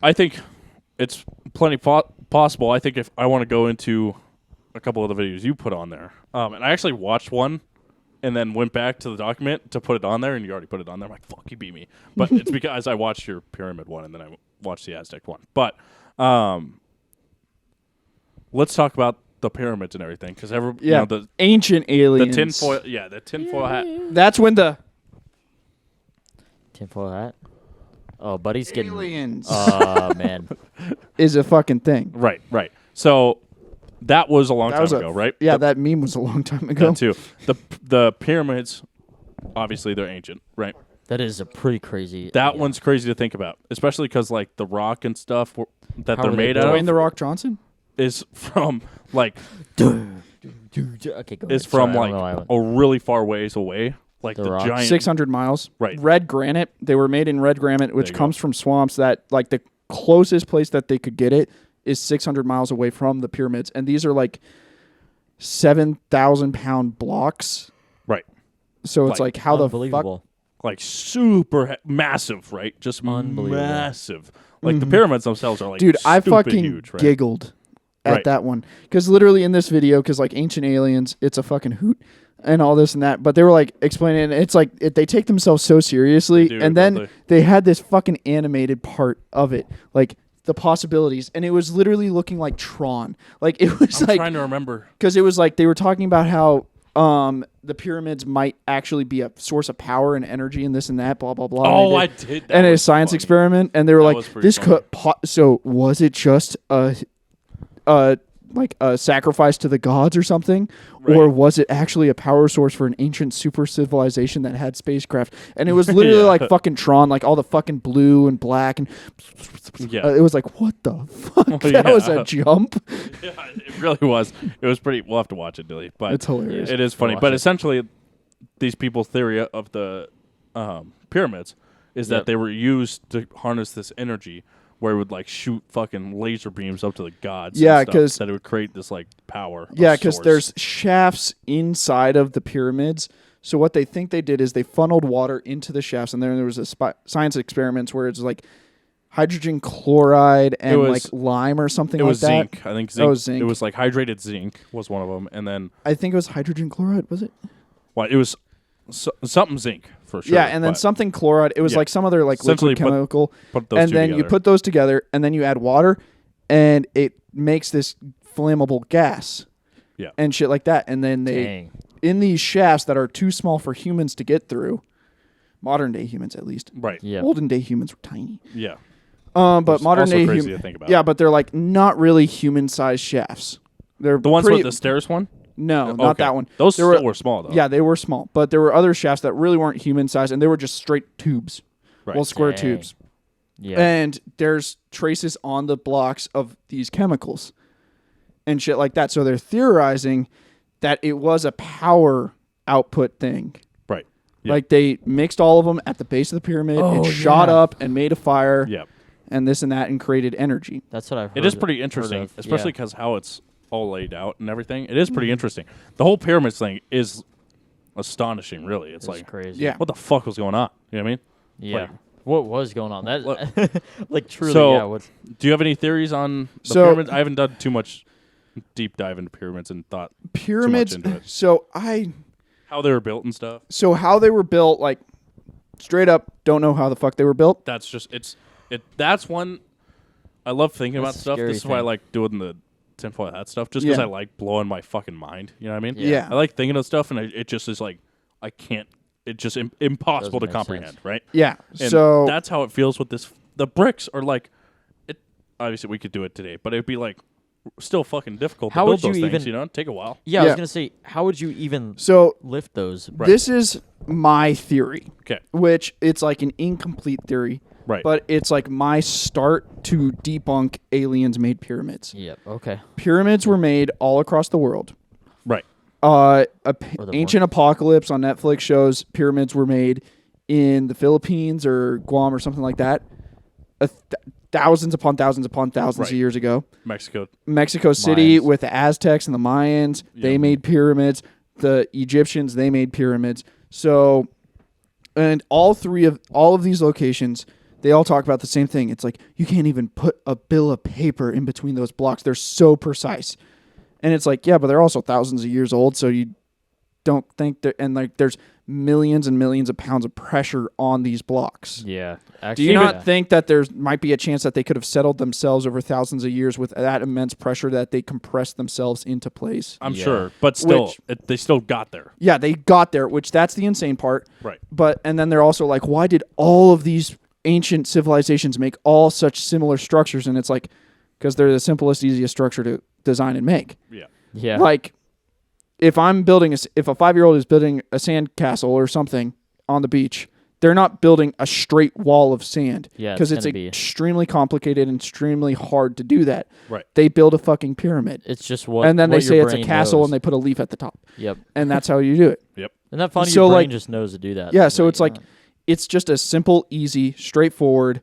I think it's plenty possible. I think if I want to go into a couple of the videos you put on there, and I actually watched one and then went back to the document to put it on there, and you already put it on there. I'm like, fuck, you beat me. But it's because I watched your pyramid one and then I watched the Aztec one. But let's talk about the pyramids and everything, because Yeah, you know, the ancient aliens. tinfoil, the tinfoil hat. That's when the Tinfoil hat. Oh, buddy's getting. aliens Oh man. is a fucking thing. Right. So that was a long That time was ago, right? Yeah, that meme was a long time ago. That too. The pyramids, obviously they're ancient, right? That is a pretty crazy. That yeah. one's crazy to think about, especially because like the rock and stuff that How they're were they made built? out Dwayne of the Rock Johnson. is from like Okay, go is ahead. from Sorry, I like don't know why a really far ways away, like The the rock? giant 600 miles. Right. Red granite. They were made in red granite, which you go. comes from swamps. That like the closest place that they could get it is 600 miles away from the pyramids, and these are like 7,000-pound blocks. right, So it's Like, like how the fuck. Unbelievable. like super massive, right? Just Unbelievable. massive. Like the pyramids themselves are like Dude, I stupid fucking huge, right? giggled at Right. that one because literally in this video, because like ancient aliens, it's a fucking hoot and all this and that. But they were like explaining, it's like they take themselves so seriously, They do, and don't then they had this fucking animated part of it, like the possibilities, and it was literally looking like Tron. Like it was I'm like trying to remember. because it was like they were talking about how the pyramids might actually be a source of power and energy and this and that, blah blah blah. Oh, And I they did. That and a was science funny. experiment, and they were was like, pretty "This funny. could." So was it just like a sacrifice to the gods or something, or Right. was it actually a power source for an ancient super civilization that had spacecraft? And it was literally Yeah. like fucking Tron, like all the fucking blue and black, and Yeah. it was like, what the fuck? Oh, That was yeah. a jump. Yeah, it really was. It was pretty. We'll have to watch it, Dilly. But It's hilarious. It is funny. Watch But it. essentially, these people's theory of the pyramids is that Yep. they were used to harness this energy, where it would like shoot fucking laser beams up to the gods. Yeah, and stuff, 'cause- that it would create this like power. Yeah, because because there's shafts inside of the pyramids. So what they think they did is they funneled water into the shafts, and then there was a science experiments where it's like hydrogen chloride and was- like lime or something it like was that. zinc. I think zinc. was zinc. It was like hydrated zinc was one of them, and then I think it was hydrogen chloride, was it? well, it was something zinc for sure. Yeah, and then but something chloride. It was Yeah. like some other like Essentially liquid chemical. put those And two then you together. put those together, and then you add water, and it makes this flammable gas. Yeah. And shit like that. And then they Dang. in these shafts that are too small for humans to get through, modern day humans at least. right. Yeah. Olden day humans were tiny. Yeah. But Which is modern also day crazy to think about. Yeah, but they're like not really human sized shafts. They're The ones pretty, with the stairs one. no, not Okay. that one. Those There still were small though. Yeah, they were small, but there were other shafts that really weren't human sized, and they were just straight tubes, Right. well, square Dang. tubes. Yeah. And there's traces on the blocks of these chemicals and shit like that. So they're theorizing that it was a power output thing. Right. Yeah. Like they mixed all of them at the base of the pyramid. Oh, it shot yeah. up and made a fire Yeah. and this and that and created energy. That's what I've heard. It is pretty heard interesting, of. especially Yeah. because how it's all laid out and everything. It is pretty interesting. The whole pyramids thing is astonishing, really. It's It's like, crazy. Yeah. what the fuck was going on? You know what I mean? Yeah. Like- What was going on? That Look- like truly. So- yeah. What's Do you have any theories on the So- pyramids? I haven't done too much deep dive into pyramids and thought Pyramids. into it. So how they were built and stuff. so how they were built, like straight up, don't know how the fuck they were built. That's just that's one I love thinking That's about a stuff. scary This is why I thing. like doing the tinfoil hat stuff, just because Yeah. I like blowing my fucking mind. You know what I mean? Yeah. I like thinking of stuff, and it just is like I can't. It's just impossible to Doesn't make comprehend, sense. right? Yeah. And so that's how it feels with this. The bricks are like, it. Obviously, we could do it today, but it'd be like still fucking difficult How to build would you those things. even- You know, take a while. yeah, I Yeah. was gonna say, how would you even so lift those? Right. this is my theory. Okay. Which it's like an incomplete theory. Right. But it's like my start to debunk aliens made pyramids. Yep. Okay. Pyramids were made all across the world. Right. Ancient Apocalypse on Netflix shows pyramids were made in the Philippines or Guam or something like that. Thousands upon thousands upon thousands of years ago. Mexico City with the Aztecs and the Mayans, they made pyramids. The Egyptians, they made pyramids. So, and all of these locations, they all talk about the same thing. It's like you can't even put a bill of paper in between those blocks. They're so precise. And it's like, yeah, but they're also thousands of years old, so you don't think that, and like there's millions and millions of pounds of pressure on these blocks. Yeah. Do you not think that there might be a chance that they could have settled themselves over thousands of years with that immense pressure that they compressed themselves into place? I'm sure, but still, they still got there. Yeah, they got there, which that's the insane part. Right. And then they're also like, why did all of these ancient civilizations make all such similar structures? And it's like, because they're the simplest, easiest structure to design and make. Yeah. Yeah. Like, if a 5-year-old is building a sand castle or something on the beach, they're not building a straight wall of sand. Yeah. Because it's extremely complicated and extremely hard to do that. Right. They build a fucking pyramid. It's just what. And then what they say your it's a brain castle knows. and they put a leaf at the top. Yep. And that's how you do it. Yep. Isn't that funny? So, Your brain like, just knows to do that. Yeah. So it's like, it's just a simple, easy, straightforward,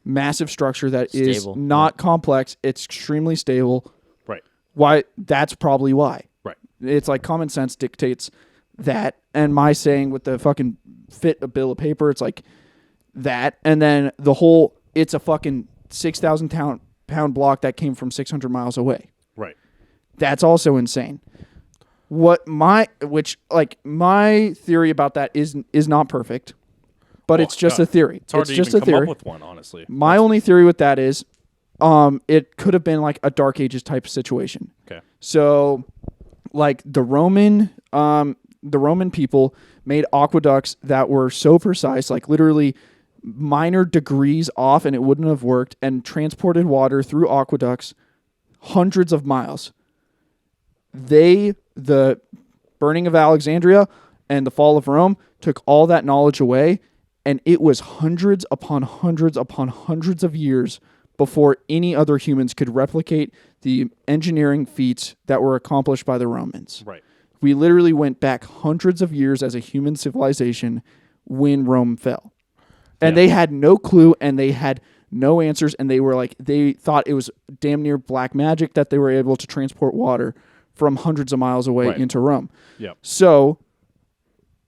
massive structure that is not complex. It's extremely stable. Right. Why? That's probably why. Right. It's like common sense dictates that. And my saying with the fucking fit a bill of paper, it's like that. And then it's a fucking 6,000 pound block that came from 600 miles away. Right. That's also insane. My theory about that is not perfect, but it's just a theory. It's hard to even come up with one, honestly. My only theory with that is, it could have been like a Dark Ages type of situation. Okay. So, like the Roman people made aqueducts that were so precise, like literally minor degrees off, and it wouldn't have worked, and transported water through aqueducts hundreds of miles. The burning of Alexandria and the fall of Rome took all that knowledge away, and it was hundreds upon hundreds upon hundreds of years before any other humans could replicate the engineering feats that were accomplished by the Romans. Right. We literally went back hundreds of years as a human civilization when Rome fell. And they had no clue, and they had no answers, and they thought it was damn near black magic that they were able to transport water from hundreds of miles away into Rome. Yep. So,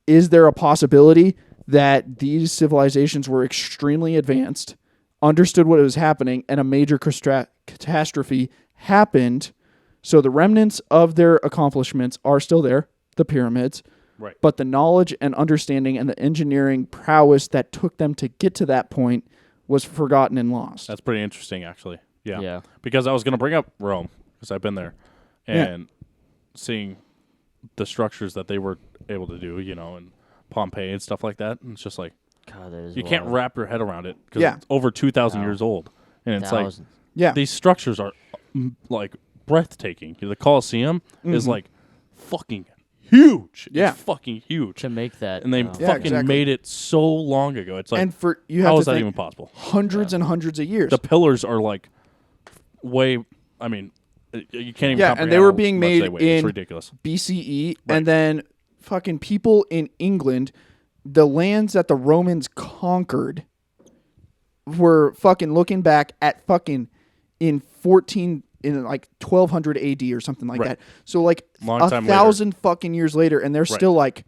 is there a possibility that these civilizations were extremely advanced, understood what was happening, and a major catastrophe happened? So the remnants of their accomplishments are still there, the pyramids, right? But the knowledge and understanding and the engineering prowess that took them to get to that point was forgotten and lost. That's pretty interesting, actually. Yeah. Yeah. Because I was going to bring up Rome, because I've been there, and seeing the structures that they were able to do, and Pompeii and stuff like that. And it's just like, God, that is you can't wrap your head around it because it's over 2,000 years old. And it's like, these structures are like breathtaking. The Colosseum is like fucking huge. Yeah. It's fucking huge. To make that. And they fucking made it so long ago. It's like, and how is that even possible? Hundreds and hundreds of years. The pillars are like way, I mean, you can't even comprehend and they were how being much made they weigh. in it's ridiculous. BCE, and then fucking people in England, the lands that the Romans conquered, were fucking looking back at fucking in 1200 AD or something like that. So like Long a time 1,000 fucking years later, and they're still like,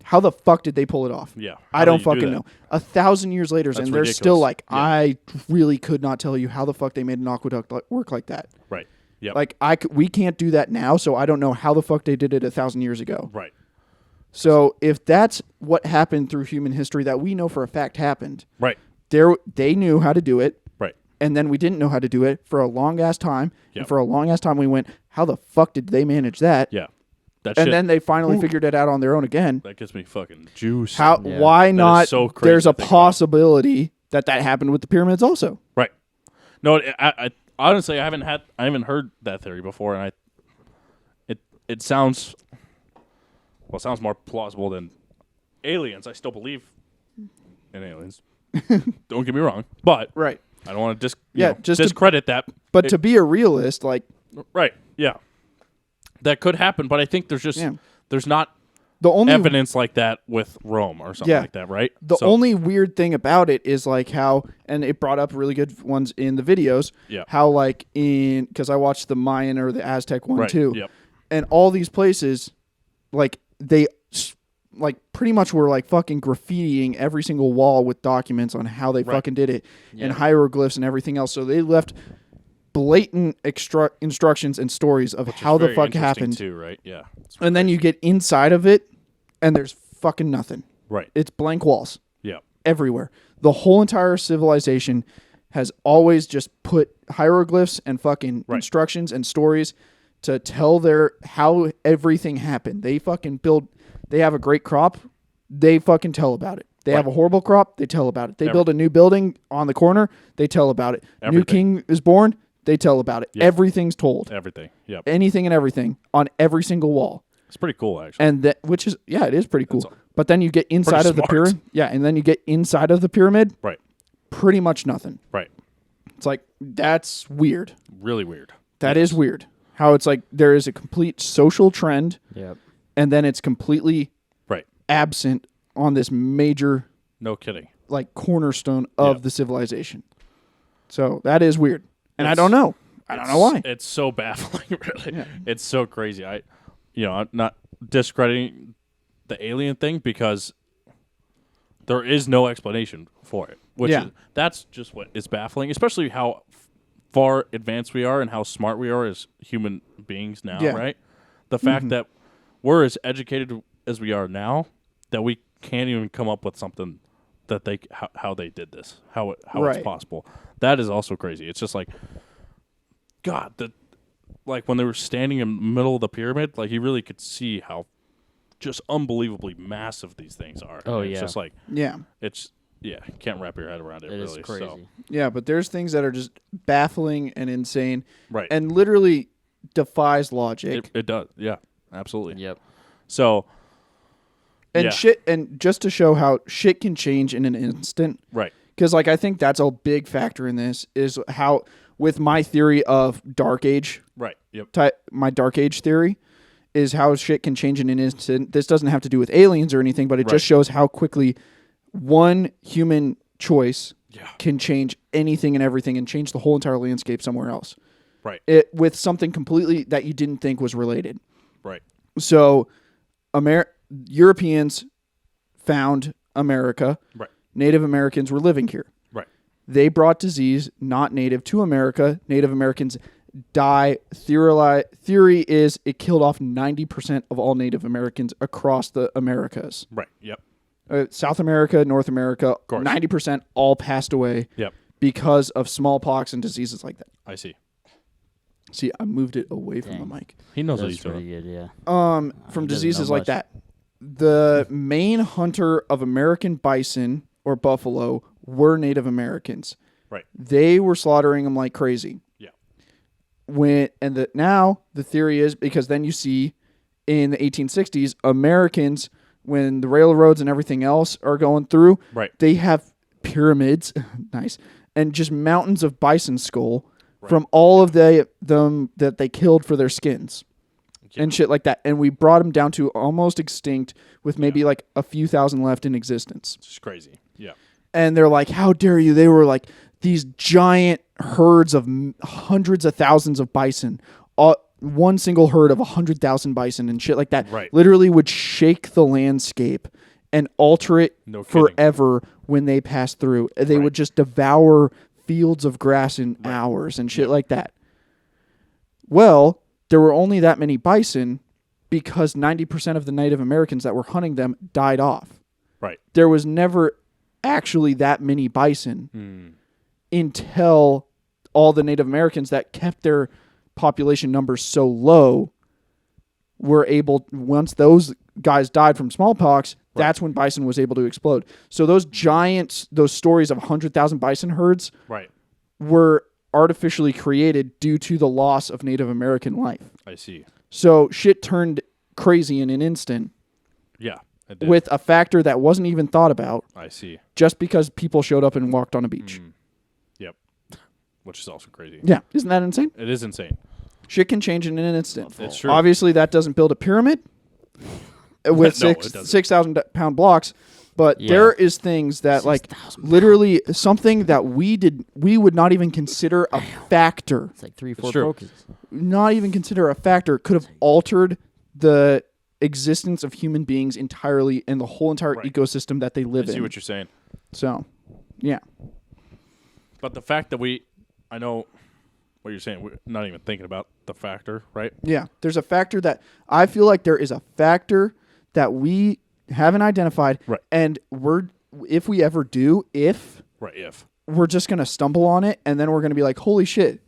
how the fuck did they pull it off? Yeah. I don't fucking know. 1,000 years later, and they're ridiculous. still like, I really could not tell you how the fuck they made an aqueduct work like that. Right. Yeah. Like we can't do that now, so I don't know how the fuck they did it 1,000 years ago. Right. So if that's what happened through human history that we know for a fact happened, right? They knew how to do it, right? And then we didn't know how to do it for a long ass time. Yep. And for a long ass time, we went, how the fuck did they manage that? Yeah. And then they finally figured it out on their own again. That gives me fucking juice. Why not? So there's a possibility that happened with the pyramids also. Right. No, I honestly I haven't heard that theory before, and it sounds more plausible than aliens. I still believe in aliens. Don't get me wrong, but Right. I don't want to just discredit that. But to be a realist, like Right. Yeah. That could happen, but I think there's just there's not the only evidence like that with Rome or something like that, right? The only weird thing about it is like how, and it brought up really good ones in the videos. Yeah. How like because I watched the Mayan or the Aztec one too. Yep. And all these places, like they like pretty much were like fucking graffitiing every single wall with documents on how they fucking did it and hieroglyphs and everything else. So they left blatant instructions and stories of how the fuck happened. Too, right? Yeah. And then you get inside of it and there's fucking nothing. Right. It's blank walls. Yeah. Everywhere. The whole entire civilization has always just put hieroglyphs and fucking instructions and stories to tell how everything happened. They fucking they have a great crop, they fucking tell about it. They have a horrible crop, they tell about it. They build a new building on the corner, they tell about it. New king is born, they tell about it. Yep. Everything's told. Everything. Yep. Anything and everything on every single wall. It's pretty cool, actually. And which is it is pretty cool. But then you get inside of the pyramid. Yeah, and then you get inside of the pyramid. Right. Pretty much nothing. Right. It's like that's weird. Really weird. That is weird. How it's like there is a complete social trend. Yep. And then it's completely absent on this major no kidding. Like cornerstone of the civilization. So that is weird. And I don't know. I don't know why. It's so baffling, really. Yeah. It's so crazy. I'm not discrediting the alien thing because there is no explanation for it. That's just what is baffling, especially how far advanced we are and how smart we are as human beings now, right? The fact that we're as educated as we are now that we can't even come up with something that how they did this, how it's possible. That is also crazy. It's just like, God, like when they were standing in the middle of the pyramid, like you really could see how just unbelievably massive these things are. Oh, It's just like, it's, you can't wrap your head around it, really. It is crazy. So. Yeah, but there's things that are just baffling and insane. Right. And literally defies logic. It does. Yeah, absolutely. Yep. So. And and just to show how shit can change in an instant. Right. Because, like, I think that's a big factor in this is how, with my theory of dark age. Right. Yep. My dark age theory is how shit can change in an instant. This doesn't have to do with aliens or anything, but it just shows how quickly one human choice can change anything and everything and change the whole entire landscape somewhere else. Right. With something completely that you didn't think was related. Right. So, Europeans found America. Right. Native Americans were living here. Right. They brought disease not native to America. Native Americans die. Theory is it killed off 90% of all Native Americans across the Americas. Right. Yep. South America, North America, 90% all passed away. Yep. Because of smallpox and diseases like that. I see. See, I moved it away from the mic. He knows what That's he's doing. pretty good, yeah. From diseases like that. The main hunter of American bison or buffalo were Native Americans. Right. They were slaughtering them like crazy. Yeah. Now the theory is because then you see in the 1860s Americans when the railroads and everything else are going through, they have pyramids, nice, and just mountains of bison skull from all of them that they killed for their skins. And shit like that. And we brought them down to almost extinct with maybe like a few thousand left in existence. It's just crazy. Yeah. And they're like, how dare you? They were like these giant herds of hundreds of thousands of bison. One single herd of 100,000 bison and shit like that. Right. Literally would shake the landscape and alter it forever when they passed through. They would just devour fields of grass in hours and shit like that. Well, there were only that many bison because 90% of the Native Americans that were hunting them died off. Right. There was never actually that many bison until all the Native Americans that kept their population numbers so low were able, once those guys died from smallpox, that's when bison was able to explode. So those stories of 100,000 bison herds were artificially created due to the loss of Native American life. I see. So shit turned crazy in an instant. Yeah. It did. with a factor that wasn't even thought about I see. just because people showed up and walked on a beach. Yep. Which is also crazy. Yeah, isn't that insane? It is insane. Shit can change in an instant. It's true. Obviously, that doesn't build a pyramid with No, it doesn't. 6,000 pound blocks, but Yeah. there is things that like 6,000 literally something that we would not even consider a factor, It's like 3-4 true. focuses. not even consider a factor, could have altered the existence of human beings entirely and the whole entire Right. ecosystem that they I live see in. what you're saying. So, yeah. But the fact that I know what you're saying. We're not even thinking about the factor, right? Yeah, there's a factor that I feel like there is a factor that we haven't identified, Right. and if we ever do, Right. If. we're just gonna stumble on it, and then we're gonna be like, holy shit,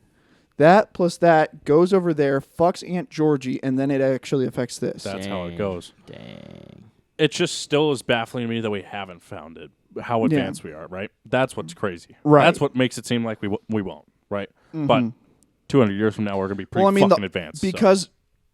that plus that goes over there, fucks Aunt Georgie, and then it actually affects this. That's how it goes. Dang. It just still is baffling to me that we haven't found it. How advanced we are, right? That's what's crazy. Right. That's what makes it seem like we won't, right? But 200 years from now, we're gonna be pretty fucking advanced. because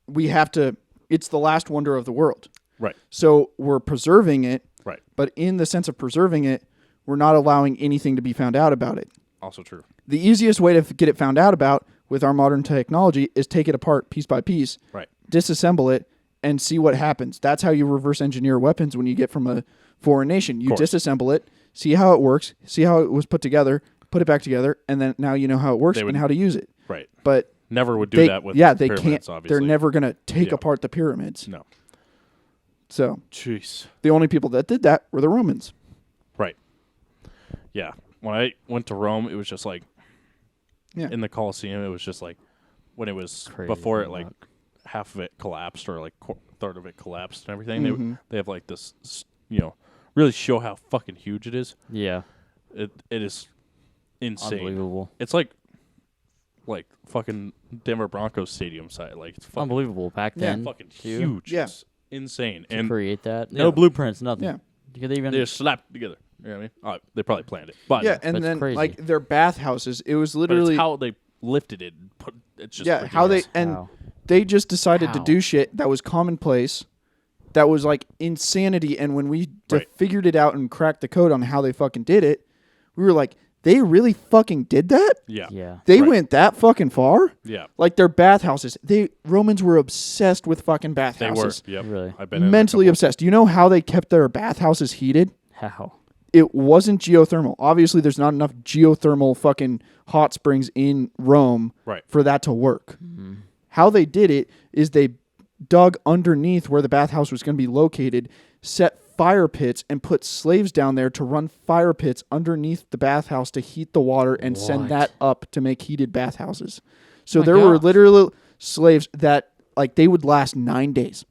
we have to. It's the last wonder of the world. Right. So we're preserving it, Right. but in the sense of preserving it, we're not allowing anything to be found out about it. Also true. The easiest way to get it found out about with our modern technology is take it apart piece by piece, Right. disassemble it, and see what happens. That's how you reverse engineer weapons when you get from a foreign nation. You course. disassemble it, see how it works, see how it was put together, put it back together, and then now you know how it works and how to use it. Right. But Never would do they, that with they pyramids, can't. obviously. They're never going to take Yeah. apart the pyramids. No. So Jeez. the only people that did that were the Romans. Right. Yeah. When I went to Rome, it was just like Yeah. in the Colosseum. It was just like when it was Crazy before it thing like about- half of it collapsed or like third of it collapsed and everything. Mhm. They have like this, really show how fucking huge it is. Yeah. It is insane. Unbelievable. It's like fucking Denver Broncos stadium site. Like it's fucking, Unbelievable back Yeah. then. fucking too, huge. Yeah. It's insane. To And create that. Yeah. No blueprints, nothing. Yeah. Could they even they just slapped together. You know what I mean? They probably planned it. But Yeah, and That's then crazy. like their bathhouses, it was but literally it's how they lifted it. And put it's just yeah, how they ridiculous. and Wow. they just decided to How? do shit that was commonplace, that was like insanity. And when we Right. figured it out and cracked the code on how they fucking did it, we were like, they really fucking did that? Yeah. Yeah. They Right. went that fucking far? Yeah. Like their bathhouses. Romans were obsessed with fucking They were. bathhouses. Yep. Really? I've been in a Mentally couple. obsessed. Do you know how they kept their bathhouses heated? How? It wasn't geothermal. Obviously, there's not enough geothermal fucking hot springs in Rome Right. for that to work. How they did it is they dug underneath where the bathhouse was going to be located, set fire pits, and put slaves down there to run fire pits underneath the bathhouse to heat the water and send What? that up to make heated bathhouses. So My there were gosh. literally slaves that like they would last 9 days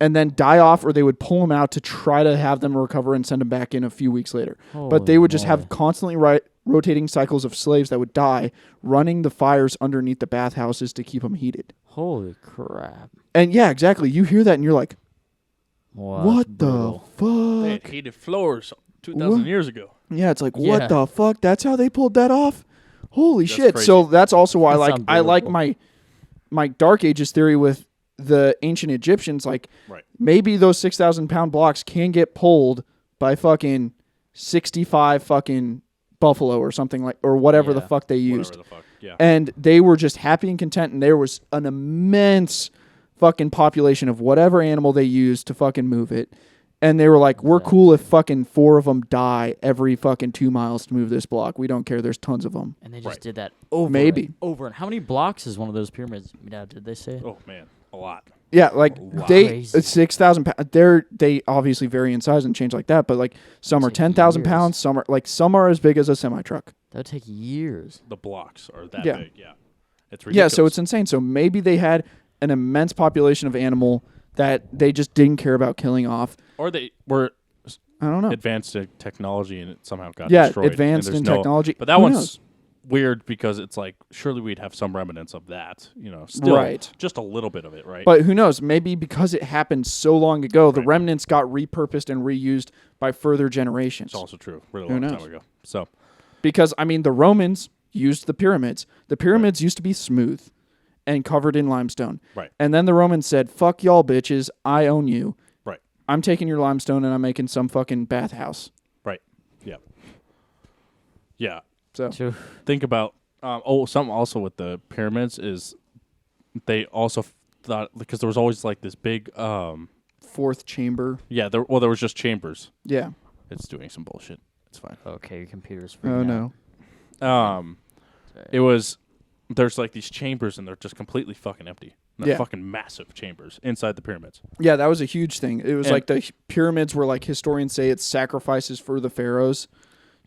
and then die off, or they would pull them out to try to have them recover and send them back in a few weeks later. But they Holy would just moly. have constantly rotating cycles of slaves that would die, running the fires underneath the bathhouses to keep them heated. Holy crap. And yeah, exactly. You hear that and you're like, Wow, what that's the brutal. They fuck? had heated floors 2,000 What? years ago. Yeah, it's like, Yeah. what the fuck? That's how they pulled that off? Holy That's shit. crazy. So that's also why That's I like unbelievable. my Dark Ages theory with the ancient Egyptians. Like, Right. maybe those 6,000 pound blocks can get pulled by fucking 65 fucking buffalo or something like, or whatever the Yeah. fuck they used. Whatever the fuck. Yeah. And they were just happy and content, and there was an immense fucking population of whatever animal they used to fucking move it. And they were like, we're cool if fucking 4 of them die every fucking 2 miles to move this block. We don't care. There's tons of them. And they just Right. did that over Maybe. and over. And how many blocks is one of those pyramids made out? Did they say? Oh man, a lot. Yeah, like Wow. they Crazy. 6,000 pounds. They obviously vary in size and change like that. But like some are Take 10,000 years. pounds. Some are as big as a semi truck. That would take years. The blocks are that Yeah. big. Yeah. It's Yeah, ridiculous. so it's insane. So maybe they had an immense population of animal that they just didn't care about killing off. or they were I don't know. advanced in technology and it somehow got Yeah, destroyed. and advanced there's in no- technology. But that Who one's knows? weird because it's like surely we'd have some remnants of that. Still Right. just a little bit of it, right? But who knows? Maybe because it happened so long ago, the Right. remnants got repurposed and reused by further generations. It's also true. Really Who long knows? time ago. So Because, I mean, the Romans used the pyramids. The pyramids used to be smooth and covered in limestone. right. And then the Romans said, fuck y'all bitches, I own you. Right. I'm taking your limestone and I'm making some fucking bathhouse. Right. Yeah. Yeah. So True. Think about something also with the pyramids is they also thought because there was always like this big fourth chamber. yeah there was just chambers. Yeah. It's doing some bullshit. It's fine. Okay, your computer's Oh freaking no. out. It was there's like these chambers and they're just completely fucking empty. And they're Yeah. fucking massive chambers inside the pyramids. Yeah, that was a huge thing. It was And- like the pyramids were like historians say it's sacrifices for the pharaohs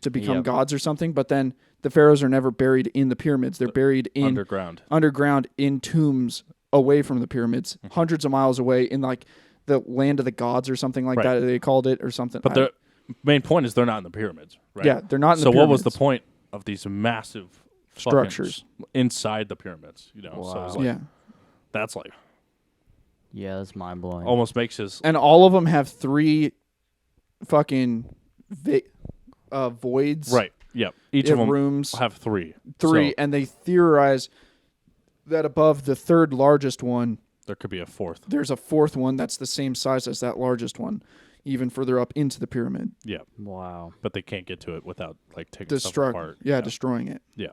to become Yep. gods or something, but then the pharaohs are never buried in the pyramids. They're buried in Underground. in tombs away from the pyramids, hundreds of miles away in like the land of the gods or something like Right. that they called it or something. But the main point is they're not in the pyramids, right? Yeah, they're not in the So pyramids. what was the point of these massive fucking Structures inside the pyramids? You know, so it's Wow. like, Yeah. that's like Yeah, that's mind blowing. almost makes his And all of them have 3 fucking voids. right. Yeah, each Yeah, of them rooms. have 3. 3, So and they theorize that above the third largest one, there could be a 4th. there's a 4th one that's the same size as that largest one, even further up into the pyramid. Yeah, Wow. but they can't get to it without like taking stuff apart. Destroying it. Yeah.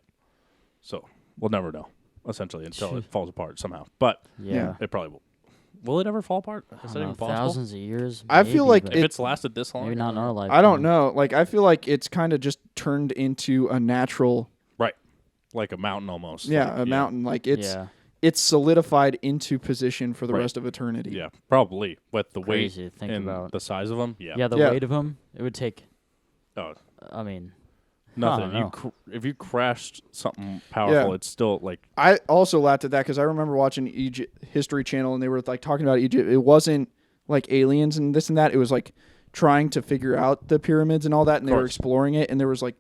So we'll never know, essentially, until it falls apart somehow. But Yeah. it probably will. Will it ever fall apart? I Is don't that know, even possible? thousands of years. I feel maybe, like but If it- it's lasted this long, maybe not in our life. I don't know. Like, I feel like it's kind of just turned into a natural, right? Like a mountain almost. a mountain. Like, Yeah. it's solidified into position for the Right. rest of eternity. Yeah, probably with the Crazy to weight think and about. the size of them. Yeah. Yeah, the Yeah. weight of them, it would take. Oh, I mean, nothing. I don't know. If you crashed something powerful, Yeah. it's still like I also laughed at that because I remember watching Egypt History Channel and they were like talking about Egypt. It wasn't like aliens and this and that. It was like trying to figure out the pyramids and all that, and they were course. exploring it. And there was like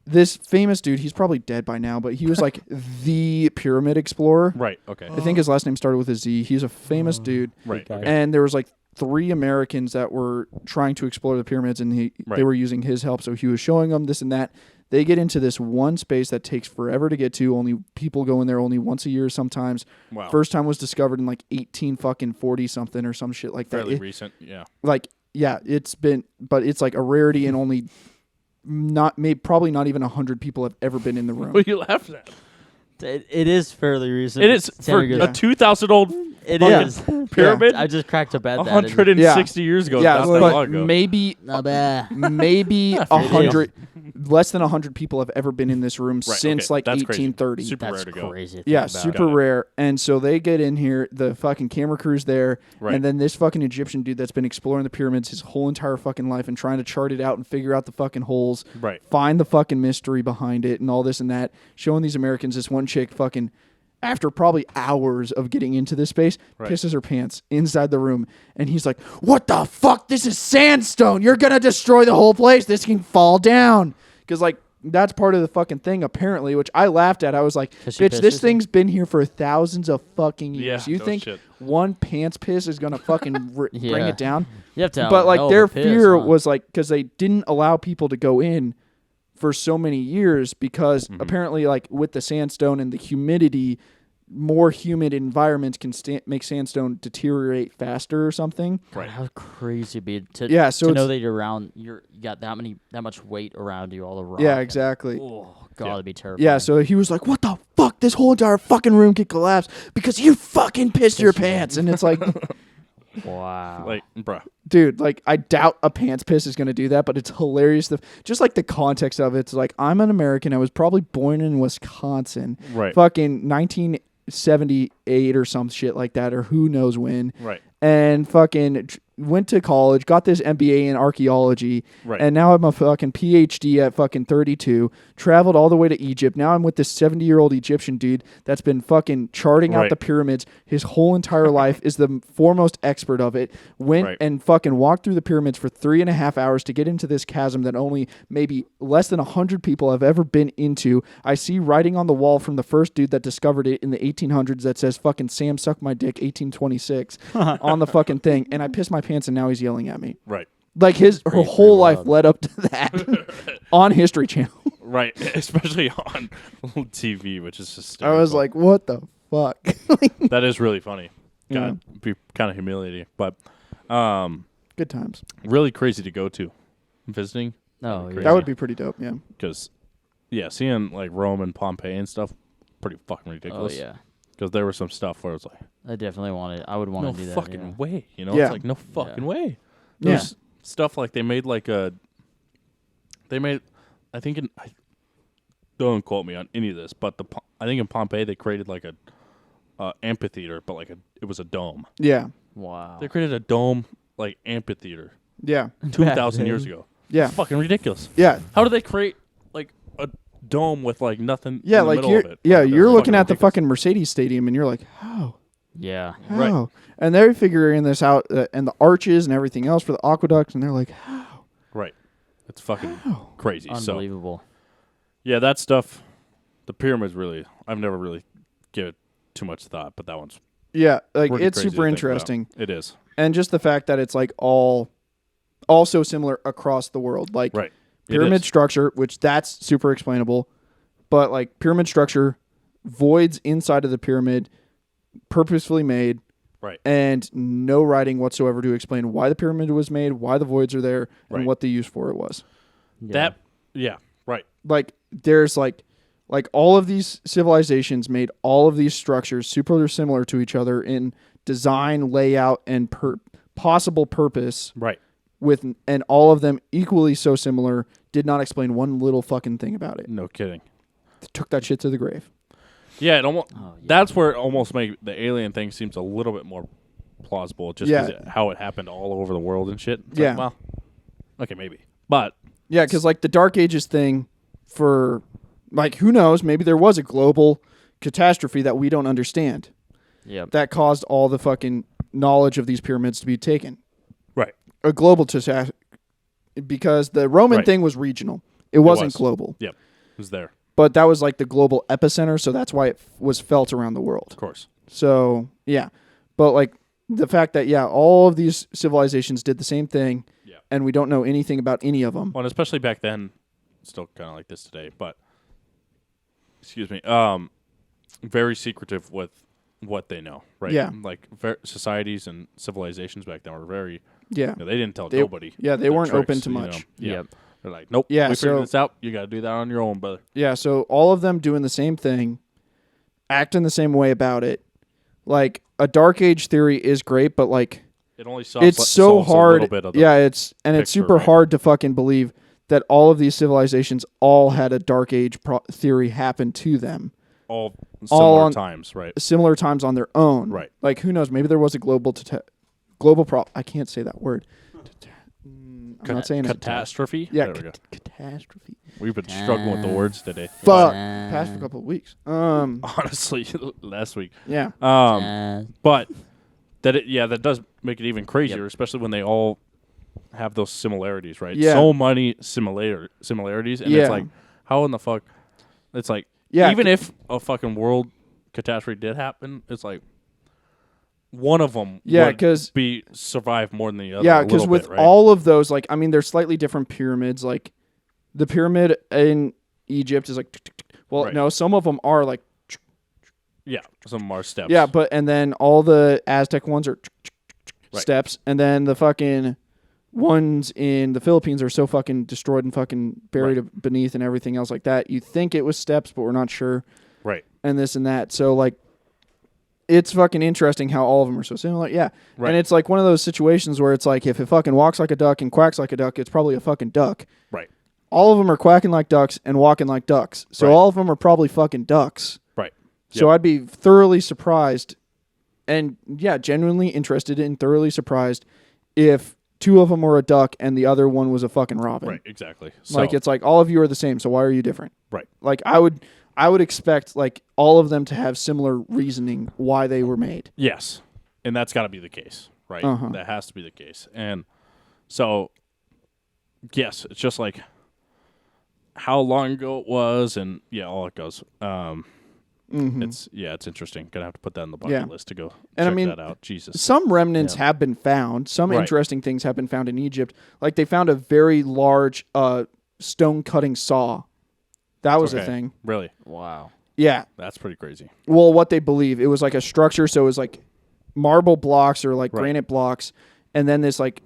this famous dude. He's probably dead by now, but he was like the pyramid explorer. right. Okay. I think his last name started with a Z. He's a famous dude. Right. guy. Okay. And there was like 3 Americans that were trying to explore the pyramids, and they Right. were using his help. So he was showing them this and that. They get into this one space that takes forever to get to. Only people go in there only once a year sometimes. Wow. First time was discovered in like 1840 something or some shit like that. fairly recent. Yeah. It's been, but it's like a rarity, and only probably not even 100 people have ever been in the room. What are you laughing at? it is fairly recent. It is for Tanner goes, a 2,000-old It Yeah. is. pyramid. I just cracked a bet that. 160 years ago. Yeah, Not that but long ago. maybe Not bad. maybe 100, less than 100 people have ever been in this room Right, since okay. like That's crazy. 1830. Super That's rare to go. crazy. to think Yeah, about. super Got it. rare. And so they get in here, the fucking camera crew's there, Right. and then this fucking Egyptian dude that's been exploring the pyramids his whole entire fucking life and trying to chart it out and figure out the fucking holes, Right. find the fucking mystery behind it and all this and that, showing these Americans, this one chick fucking, after probably hours of getting into this space, Right. pisses her pants inside the room. And he's like, what the fuck? This is sandstone. You're going to destroy the whole place. This can fall down. Because, like, that's part of the fucking thing, apparently, which I laughed at. I was like, 'Cause she bitch, pissed this herself? thing's been here for thousands of fucking years. Yeah, You no think shit. one pants piss is going to fucking bring Yeah. it down? You have to have But, a like, hell of their a piss, fear huh? was, like, because they didn't allow people to go in for so many years because Mm-hmm. apparently, like, with the sandstone and the humidity, more humid environments can make sandstone deteriorate faster or something. God, Right. how crazy it'd be to Yeah, so to know it's- that you got that much weight around you all around. Yeah, exactly. Oh god, Yeah. it'd be terrible. Yeah, so he was like, "What the fuck? This whole entire fucking room could collapse because you fucking pissed your pants." And it's like, Wow. Like, bruh. dude, like I doubt a pants piss is gonna do that, but it's hilarious. Just like the context of it, it's like I'm an American. I was probably born in Wisconsin, Right. fucking 1978 or some shit like that, or who knows when. Right. And fucking went to college, got this MBA in archaeology, Right. and now I'm a fucking PhD at fucking 32, traveled all the way to Egypt. Now I'm with this 70-year-old Egyptian dude that's been fucking charting out Right. the pyramids his whole entire life, is the foremost expert of it, went Right. and fucking walked through the pyramids for 3.5 hours to get into this chasm that only maybe less than 100 people have ever been into. I see writing on the wall from the first dude that discovered it in the 1800s that says fucking Sam suck my dick 1826 on the fucking thing, and I pissed my pants and now he's yelling at me. Right. Like her Pretty whole life wild. led up to that on History Channel. Right. Especially on TV, which is I hysterical. was like, what the fuck? that is really funny. Yeah. God, be kind of humiliating. But Good times. Really crazy to go to, visiting. Oh, yeah. That would be pretty dope. Yeah. Because, yeah, seeing like Rome and Pompeii and stuff, pretty fucking Oh, ridiculous. yeah. Because there was some stuff where it was like, I definitely wanted. I would want no to do that. fucking Yeah. way. You know, Yeah. it's like no fucking Yeah. way. Yeah. There's stuff like they made like a. They made, I think don't quote me on any of this, but I think in Pompeii they created like a amphitheater, but like it was a dome. Yeah. Wow. They created a dome like amphitheater Yeah. 2,000 years ago. Yeah. Fucking ridiculous. Yeah. How do they create like a dome with like nothing? Yeah. in the Like middle you're. of it? Yeah. Like, You're that's looking at the ridiculous. fucking Mercedes Stadium, and you're like, how? Yeah. How? Right. And they're figuring this out, and the arches and everything else for the aqueducts, and they're like, how? Right. It's fucking crazy. So Unbelievable. yeah, that stuff. The pyramids really. I've never really given it too much thought, but that one's Yeah. Like pretty it's crazy to super think about. interesting, It is. and just the fact that it's like all so similar across the world. Like Right. It pyramid is. structure, which that's super explainable, but like pyramid structure, voids inside of the pyramid, purposefully made. Right. And no writing whatsoever to explain why the pyramid was made, why the voids are there, and Right. what the use for it was. Yeah. That. Yeah. Right. Like there's like all of these civilizations made all of these structures super similar to each other in design, layout, and possible purpose, Right. and all of them equally so similar. Did not explain one little fucking thing about it. No kidding. Took that shit to the grave. Yeah, it almost. Oh, yeah. That's where it almost make the alien thing seems a little bit more plausible, just Yeah. because how it happened all over the world and shit. It's Yeah. Like, well, okay, maybe, but Yeah, because like the Dark Ages thing, for like who knows, maybe there was a global catastrophe that we don't understand Yep. that caused all the fucking knowledge of these pyramids to be taken. right. A global catastrophe, because the Roman Right. thing was regional. It wasn't was. global. Yep, it was there, But that was like the global epicenter, so that's why it was felt around the world. of course. So, yeah. But like the fact that all of these civilizations did the same thing, Yeah. and we don't know anything about any of them. Well, and especially back then, still kind of like this today, but excuse me, very secretive with what they know, right? Yeah. Like societies and civilizations back then were very. Yeah. They didn't tell They- nobody. yeah, they their weren't open tricks, to you much. know? Yeah. Yep. They're like, nope. Yeah, we figured so- this out. You got to do that on your own, brother. Yeah, so all of them doing the same thing, acting the same way about it. Like a Dark Age theory is great, but like It only solves, it's so solves a hard. little bit of the Yeah, it's picture, super right? hard to fucking believe that all of these civilizations all had a Dark Age theory happen to them. all all similar on- times, right? Similar times on their own. Right. Like who knows? Maybe there was a global I can't say that word. I'm not saying it. Catastrophe. Yeah, There we go. catastrophe. We've been struggling with the words today. Fuck. Past for a couple of weeks. Honestly, last week. Yeah. But that does make it even crazier, especially when they all have those similarities, right? Yeah. So many similarities, and Yeah. it's like, how in the fuck? It's like, Yeah, even if a fucking world catastrophe did happen, it's like one of them Yeah, would 'cause- survive more than the other. Yeah, because because with all of those, like, I mean, they're slightly different pyramids. Like, the pyramid in Egypt is like, tick, tick, tick. Well, Right. no, some of them are like, some are steps. yeah, and then all the Aztec ones are Right. steps, and then the fucking ones in the Philippines are so fucking destroyed and fucking buried beneath and everything else like that. You think it was steps, but we're not sure, right. and this and that. So, like, it's fucking interesting how all of them are so similar. Yeah. Right. And it's like one of those situations where it's like if it fucking walks like a duck and quacks like a duck, it's probably a fucking duck. Right. All of them are quacking like ducks and walking like ducks. So Right. all of them are probably fucking ducks. Right. So Yep. I'd be thoroughly surprised and, yeah, genuinely interested and thoroughly surprised if two of them were a duck and the other one was a fucking robin. Right. Exactly. So, Like, it's like all of you are the same, so why are you different? right. Like, I would expect, like, all of them to have similar reasoning why they were made. Yes, and that's got to be the case, right? Uh-huh. That has to be the case, and so yes, it's just like how long ago it was, and all it goes. It's interesting. Gonna have to put that on the bucket Yeah. list to go And I check mean, that out. Jesus, Some remnants Yeah. have been found. Some Right. interesting things have been found in Egypt. Like they found a very large stone cutting saw. That was a Okay. thing. Really, Wow. Yeah. that's pretty crazy. Well, what they believe, it was like a structure, so it was like marble blocks or like Right. granite blocks, and then this like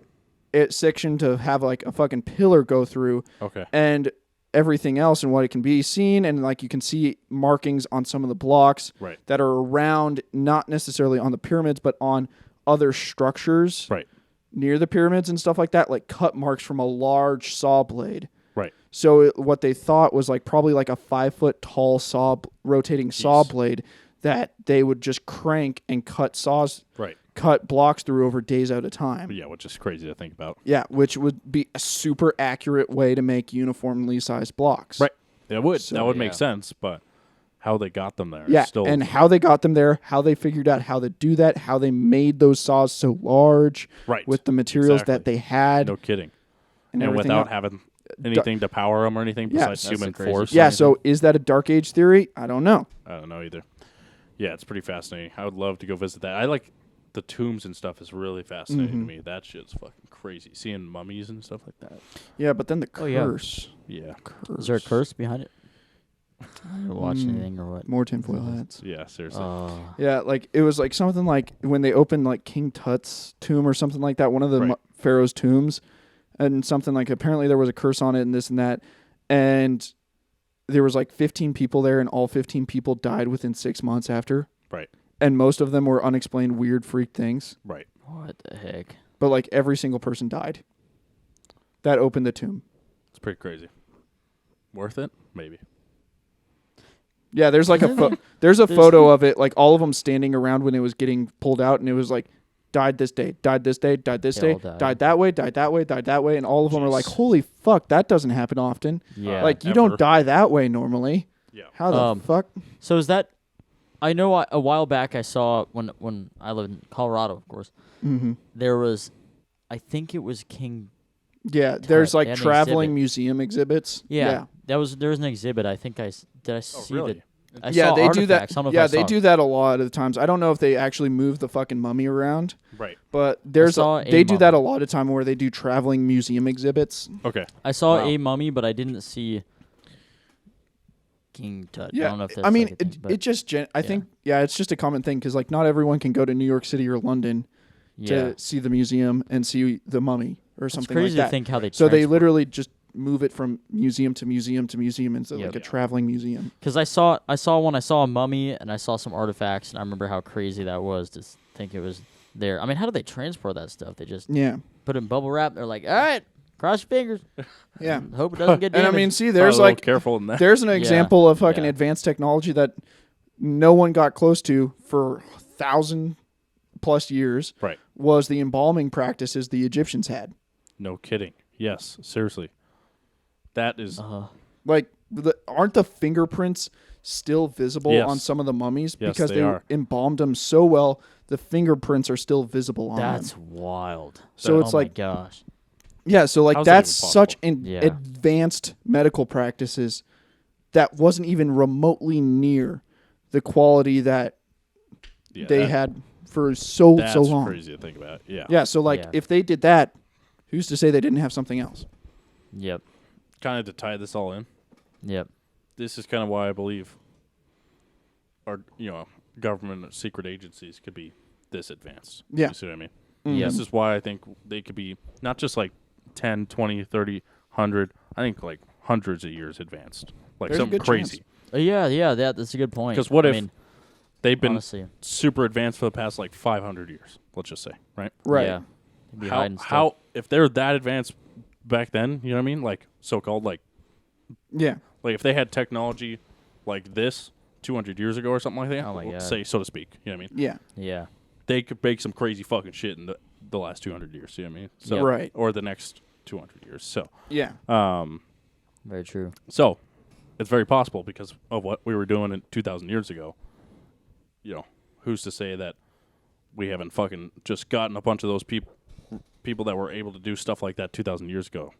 section to have like a fucking pillar go through. Okay. And everything else and what it can be seen, and like you can see markings on some of the blocks Right. that are around, not necessarily on the pyramids, but on other structures Right. near the pyramids and stuff like that, like cut marks from a large saw blade. Right. So what they thought was like probably like a 5 foot tall rotating saw blade that they would just crank and cut blocks through over days at a time. Yeah, which is crazy to think about. Yeah, which would be a super accurate way to make uniformly sized blocks. Right. It would. So, that would make sense, but how they got them there. Yeah, Still, and how they got them there, how they figured out how to do that, how they made those saws so large right. with the materials Exactly. that they had. No kidding. And And everything without else. having anything to power them or anything besides That's human the crazy force. part. Yeah, so is that a Dark Age theory? I don't know. I don't know either. Yeah, it's pretty fascinating. I would love to go visit that. I like the tombs and stuff is really fascinating to me. That shit's fucking crazy. Seeing mummies and stuff like that. Yeah, but then the Oh, yeah. curse. Yeah. Is there a curse behind it? I didn't watch anything or what. More tinfoil hats. Yeah, seriously. Yeah, like it was like something like when they opened like King Tut's tomb or something like that, one of the Right. pharaoh's tombs, and something like apparently there was a curse on it and this and that, and there was like 15 people there, and all 15 people died within 6 months after, right. and most of them were unexplained weird freak things, Right. What the heck? but like every single person died. That opened the tomb. It's pretty crazy. Worth it? Maybe. Yeah, there's like there's a photo of it, like all of them standing around when it was getting pulled out, and it was like, died this day, died this day, died this They day, all died. died that way, died that way, died that way, and all of them are like, holy fuck, that doesn't happen often. Yeah. Like you Ever. don't die that way normally. Yeah. How the fuck? So is that? I know a while back I saw when I lived in Colorado, of course. Mm-hmm. There was, I think it was King. Yeah, there's They like had an traveling exhibit. museum exhibits. Yeah, there was an exhibit. I think did I see really? that? I Yeah, saw they do that. artifacts. I don't know if Yeah, I they saw do that a lot of the times. I don't know if they actually move the fucking mummy around, Right. but there's saw a they do that a mummy. lot of time where they do traveling museum exhibits. Okay. I saw Wow. a mummy, but I didn't see King Tut. I Yeah, don't know if that's I mean, like a thing, but it just I think it's just a common thing because like not everyone can go to New York City or London yeah. to see the museum and see the mummy or It's something crazy like that. to think how they. So they transport- literally just move it from museum to museum to museum into like Yep. a traveling museum. Because I saw a mummy and I saw some artifacts and I remember how crazy that was to think it was there. I mean, how do they transport that stuff? They just Yeah, put it in bubble wrap. They're like, all right, cross your fingers. yeah. Hope it doesn't get And damaged. I mean, see, Probably there's a little like careful in that. there's an example of fucking Yeah. advanced technology that no one got close to for 1,000+ years. Right. Was the embalming practices the Egyptians had? No kidding. Yes, seriously. That is Like, aren't the fingerprints still visible Yes. on some of the mummies Yes, because they they are. embalmed them so well? The fingerprints are still visible on that's them. wild. So it's oh like, my gosh. yeah. So like How's that that's even such Yeah. advanced medical practices that wasn't even remotely near the quality that yeah, they that- had for so That's long. crazy to think about. Yeah. Yeah. So like, Yeah. if they did that, who's to say they didn't have something else? Yep. Kind of to tie this all in. Yep. This is kind of why I believe our government or secret agencies could be this advanced. Yeah. You see what I mean? Yeah. This is why I think they could be not just like 10, 20, 30, 100, I think like hundreds of years advanced. Like There's a something good crazy. Yeah. That's a good point. Because what I if mean, they've been honestly, super advanced for the past like 500 years, let's just say, right? Right. Yeah. They'd be hiding stuff. How if they're that advanced back then, you know what I mean? Like so-called like Yeah. if they had technology like this 200 years ago or something like that, Oh my God. say so to speak, you know what I mean? Yeah. Yeah. They could make some crazy fucking shit in the last 200 years, you know what I mean? So Yeah. Right. or the next 200 years. So Yeah. Very true. so it's very possible because of what we were doing in 2,000 years ago. Who's to say that we haven't fucking just gotten a bunch of those people that were able to do stuff like that 2,000 years ago,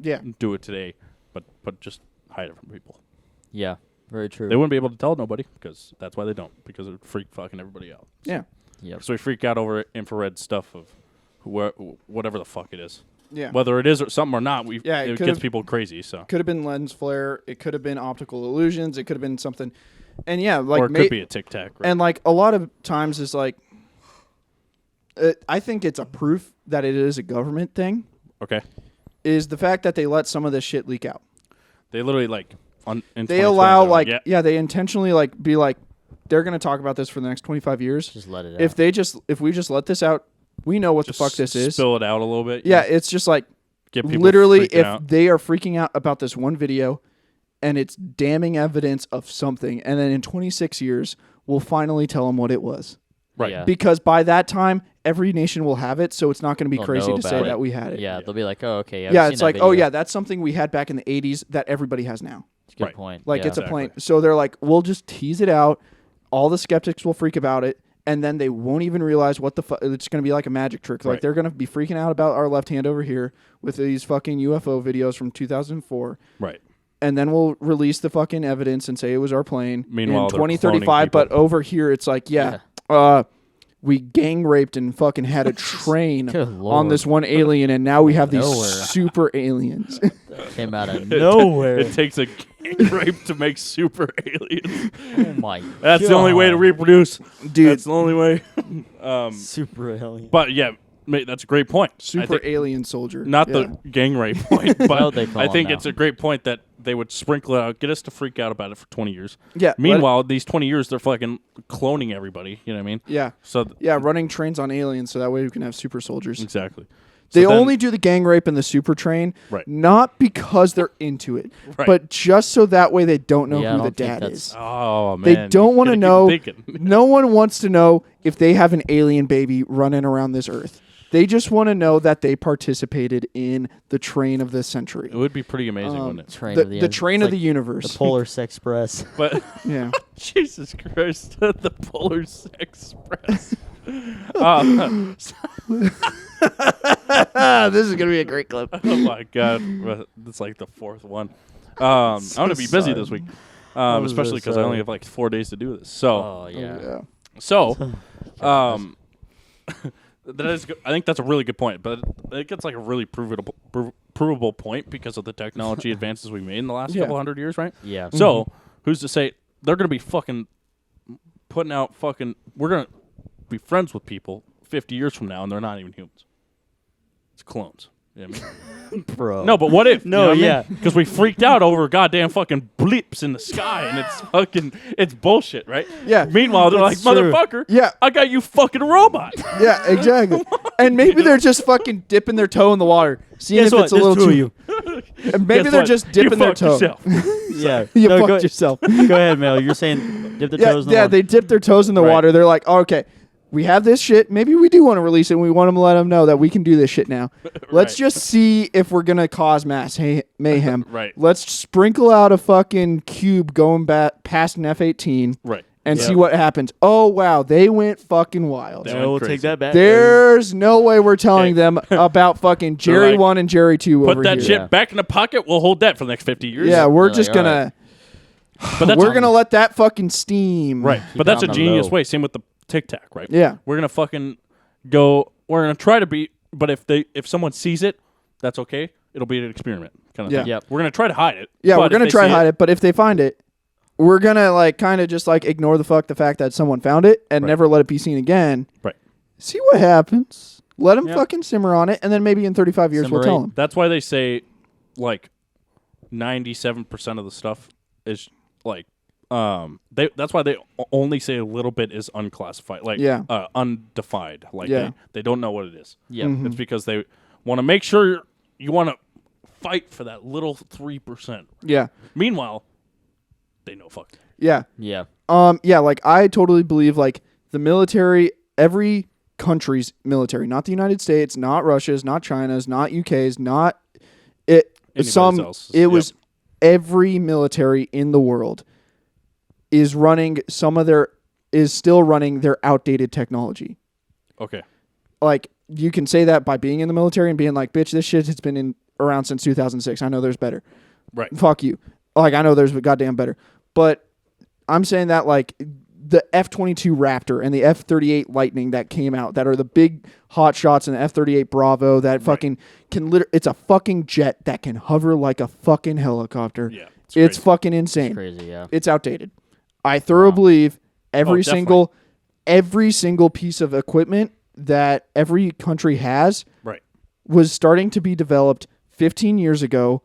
Yeah. do it today, but just hide it from people. Yeah. Very true. They wouldn't be able to tell nobody because that's why they don't, because it would freak fucking everybody out. Yeah. Yep. So we freak out over infrared stuff of whatever the fuck it is. Yeah. Whether it is or something or not, Yeah, it it could've- gets people crazy. So Could have been lens flare. It could have been optical illusions. It could have been something. And yeah, like or it could be a tic tac. Right? and like a lot of times is like, I think it's a proof that it is a government thing Okay. is the fact that they let some of this shit leak out. They literally like in They allow they're like they intentionally like be like they're going to talk about this for the next 25 years. Just let it out. If we just let this out, we know what just the fuck this is. Spill it out a little bit. Yeah, it's just like get people literally freaking if out. they are freaking out about this one video and it's damning evidence of something, and then in 26 years we'll finally tell them what it was. Right. Yeah. Because by that time every nation will have it, so it's not going to be They'll crazy know to say about it. that we had it. Yeah, they'll be like, oh, okay. Yeah, it's like, oh yeah, that's something we had back in the 80s that everybody has now. It's a good Right. point. Like yeah. it's a plain. So they're like, we'll just tease it out. All the skeptics will freak about it, and then they won't even realize what the fuck. It's going to be like a magic trick. Like Right. they're going to be freaking out about our left hand over here with these fucking UFO videos from 2004. Right. And then we'll release the fucking evidence and say it was our plane. Meanwhile, in they're 2035, cloning but people. over here it's like, we gang raped and fucking had a train Good on Lord. this one alien, and now we have these Nowhere. super aliens. Came out of nowhere. It takes a gang rape to make super aliens. Oh my That's the only way to God. reproduce. Dude. That's the only way. Super alien. But yeah, mate, that's a great point. I Super think- alien soldier. Not Yeah. the gang rape point, what but they call I them think now. it's a great point that they would sprinkle it out, get us to freak out about it for 20 years. Yeah. Meanwhile, these 20 years, they're fucking cloning everybody. You know what I mean? Yeah. So Yeah, running trains on aliens so that way we can have super soldiers. exactly. They So then- only do the gang rape and the super train, Right. not because they're into it, Right. but just so that way they don't know Yeah, I who the don't think dad that's- is. Oh man, They don't want to Gotta keep know. thinking. No one wants to know if they have an alien baby running around this earth. They just want to know that they participated in the train of the century. It would be pretty amazing, wouldn't it? Train The, of the, the end. train It's of the like universe. the Polar Express. But Yeah. Jesus Christ, the Polar Express. This is going to be a great clip. Oh my God, it's like the fourth one. I'm gonna be busy this week, I'm especially so because I only sorry. have like 4 days to do this. So, Oh yeah. Yeah. so, that is. I think that's a really good point, but I think it's like a really provable point because of the technology advances we made in the last Yeah. couple hundred years, right? Yeah. So, who's to say they're gonna be fucking putting out fucking? We're gonna be friends with people 50 years from now, and they're not even humans. It's clones. You know what I mean? Bro. No, but what if? No, yeah. Because we freaked out over goddamn fucking bleeps in the sky, and it's fucking, it's bullshit, right? Yeah. Meanwhile, they're like, That's true. motherfucker, Yeah. I got you fucking robot. Yeah, exactly. And maybe they're just fucking dipping their toe in the water, seeing Guess if what? it's a There's little two of too. you. And maybe Guess they're what? just You dipping their fucked toe. yourself. Yeah. You No, fucked yourself. Go ahead, Mel. You're saying dip the Yeah, toes in the yeah, water. they dip their toes in the Right. water. They're like, oh, okay, we have this shit. Maybe we do want to release it. And we want to let them know that we can do this shit now. Let's Right. just see if we're gonna cause mass mayhem. Right. Let's sprinkle out a fucking cube going back past an F-18 Right. and Yeah. see what happens. Oh wow, they went fucking wild. They Yeah, went we'll crazy. take that back. There's no way we're telling Hey. them about fucking Jerry like, 1 and Jerry 2 Put over that here. shit Yeah. back in the pocket. We'll hold that for the next 50 years. Yeah, we're They're just like, all gonna but that's we're gonna let that fucking steam. right. Keep But it that's a on the genius low. way. Same with the Tic Tac, right? Yeah. We're gonna fucking go. We're gonna try to beat. But if someone sees it, that's okay. It'll be an experiment kind of Yeah. thing. Yep. We're gonna try to hide it. Yeah, but we're if gonna they try see to hide it, but if they find it, we're gonna like kind of just like ignore the fact that someone found it and Right. never let it be seen again. Right. See what happens. Let them Yeah. fucking simmer on it, and then maybe in 35 years we'll Simmerate. tell them. That's why they say like 97% of the stuff is like that's why they only say a little bit is unclassified, like Yeah. undefined, like Yeah. they don't know what it is. Yeah. Mm-hmm. It's because they want to make sure you want to fight for that little 3%. Yeah, Meanwhile, they know fuck. yeah, Yeah. yeah. Like I totally believe like the military, every country's military, not the United States, not Russia's, not China's, not UK's, not it. Anybody's Some else's. it Yep. was every military in the world is running still running their outdated technology. Okay. Like you can say that by being in the military and being like, bitch, this shit has been around since 2006. I know there's better. Right. Fuck you. Like I know there's goddamn better. But I'm saying that like the F-22 Raptor and the F-38 Lightning that came out that are the big hot shots and the F-38 Bravo that fucking can it's a fucking jet that can hover like a fucking helicopter. Yeah. It's crazy. fucking insane. Crazy. Yeah. It's outdated. I thoroughly believe every definitely. single piece of equipment that every country has Right. was starting to be developed 15 years ago,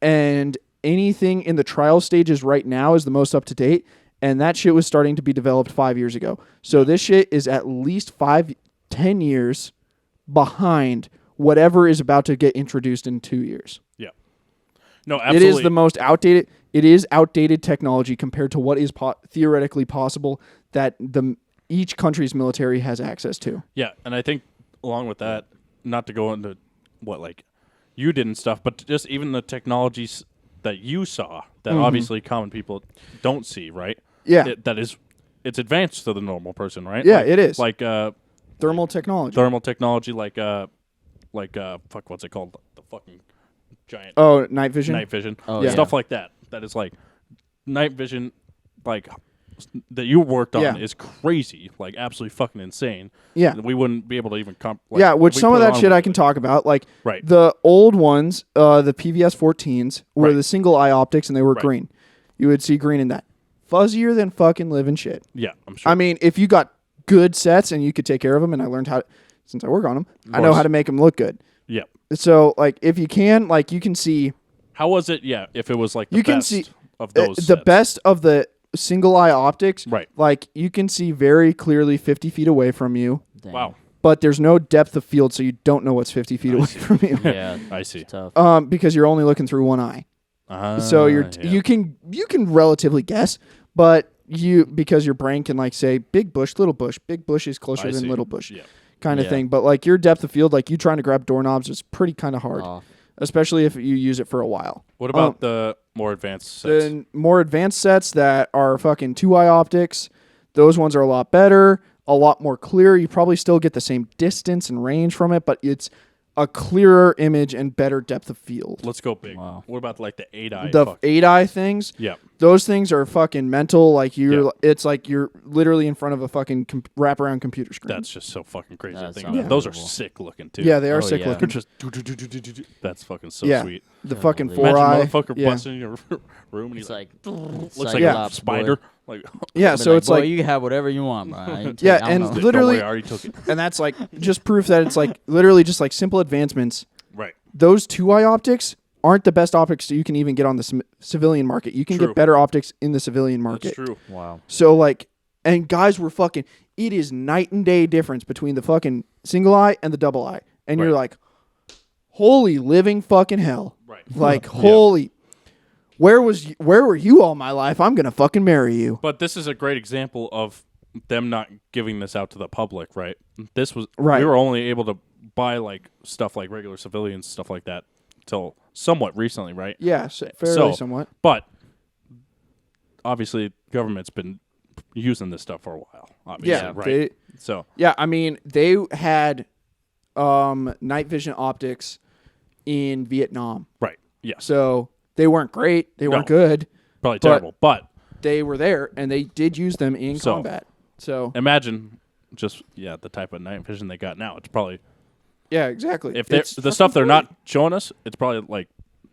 and anything in the trial stages right now is the most up to date, and that shit was starting to be developed 5 years ago. So this shit is at least 10 years behind whatever is about to get introduced in 2 years. Yeah. No, absolutely. It is the most outdated. It is outdated technology compared to what is theoretically possible that each country's military has access to. Yeah, and I think along with that, not to go into what like you did and stuff, but just even the technologies that you saw that obviously common people don't see, right? Yeah. It's advanced to the normal person, right? Yeah, like, it is. Like thermal technology. like fuck, what's it called? The fucking giant Night vision. night vision. Oh, yeah. Stuff like that. That is like night vision, like that you worked on is crazy, like absolutely fucking insane. Yeah. We wouldn't be able to even which some of that shit I can talk about. Like Right. the old ones, the PVS 14s were the single eye optics and they were green. You would see green in that. Fuzzier than fucking living shit. Yeah, I'm sure. I mean, if you got good sets and you could take care of them, and I learned how, since I work on them, I know how to make them look good. Yeah. So, like, if you can, like, you can see. How was it? Yeah, if it was like the You can best see of those the sets. best of the single eye optics. Right. Like, you can see very clearly 50 feet away from you. Dang. Wow. But there's no depth of field, so you don't know what's 50 feet away from you. Yeah, I see. it's tough. Because you're only looking through one eye. So you can relatively guess, but because your brain can like say big bush, big bush is closer than little bush, kind of thing. But like your depth of field, like you trying to grab doorknobs is pretty kind of hard, especially if you use it for a while. What about the more advanced sets? The more advanced sets that are fucking 2-eye optics, those ones are a lot better, a lot more clear. You probably still get the same distance and range from it, but it's a clearer image and better depth of field. Let's go big. Wow. What about like the 8-eye? The 8-eye things, Yeah. those things are fucking mental. Like it's like you're literally in front of a fucking wraparound computer screen. That's just so fucking crazy to That think sounds about. Those are unbelievable. sick looking too. yeah, they are Oh, sick yeah. They're looking. just that's fucking so Yeah, sweet. the fucking Imagine 4-eye. Motherfucker Yeah. busting in your room and he's It's like looks Cyclops, like a spider. boy. Like Yeah, Be so it's boy, like you can have whatever you want, bro. Yeah, and don't literally- worry, I already took it. and that's like just proof that it's like literally just like simple advancements. Right. Those 2-eye optics aren't the best optics that you can even get on the civilian market. You can True. get better optics in the civilian market. That's true. Wow. So like, and guys were fucking. It is night and day difference between the fucking single eye and the double eye, and you're Right. like, holy living fucking hell! Right. Like holy, where were you all my life? I'm gonna fucking marry you. But this is a great example of them not giving this out to the public, right? This was Right. We were only able to buy like stuff like regular civilians, stuff like that, till somewhat recently, right? Yeah, fairly So- somewhat. But obviously, government's been using this stuff for a while. Obviously, Yeah, right. So Yeah, I mean they had night vision optics in Vietnam, right, yes, so they weren't great. They weren't No. good. probably but- terrible. But They were there, and they did use them in So- combat. So imagine just the type of night vision they got now. It's probably yeah, exactly. if they're It's the stuff fucking they're great. not showing us, it's probably like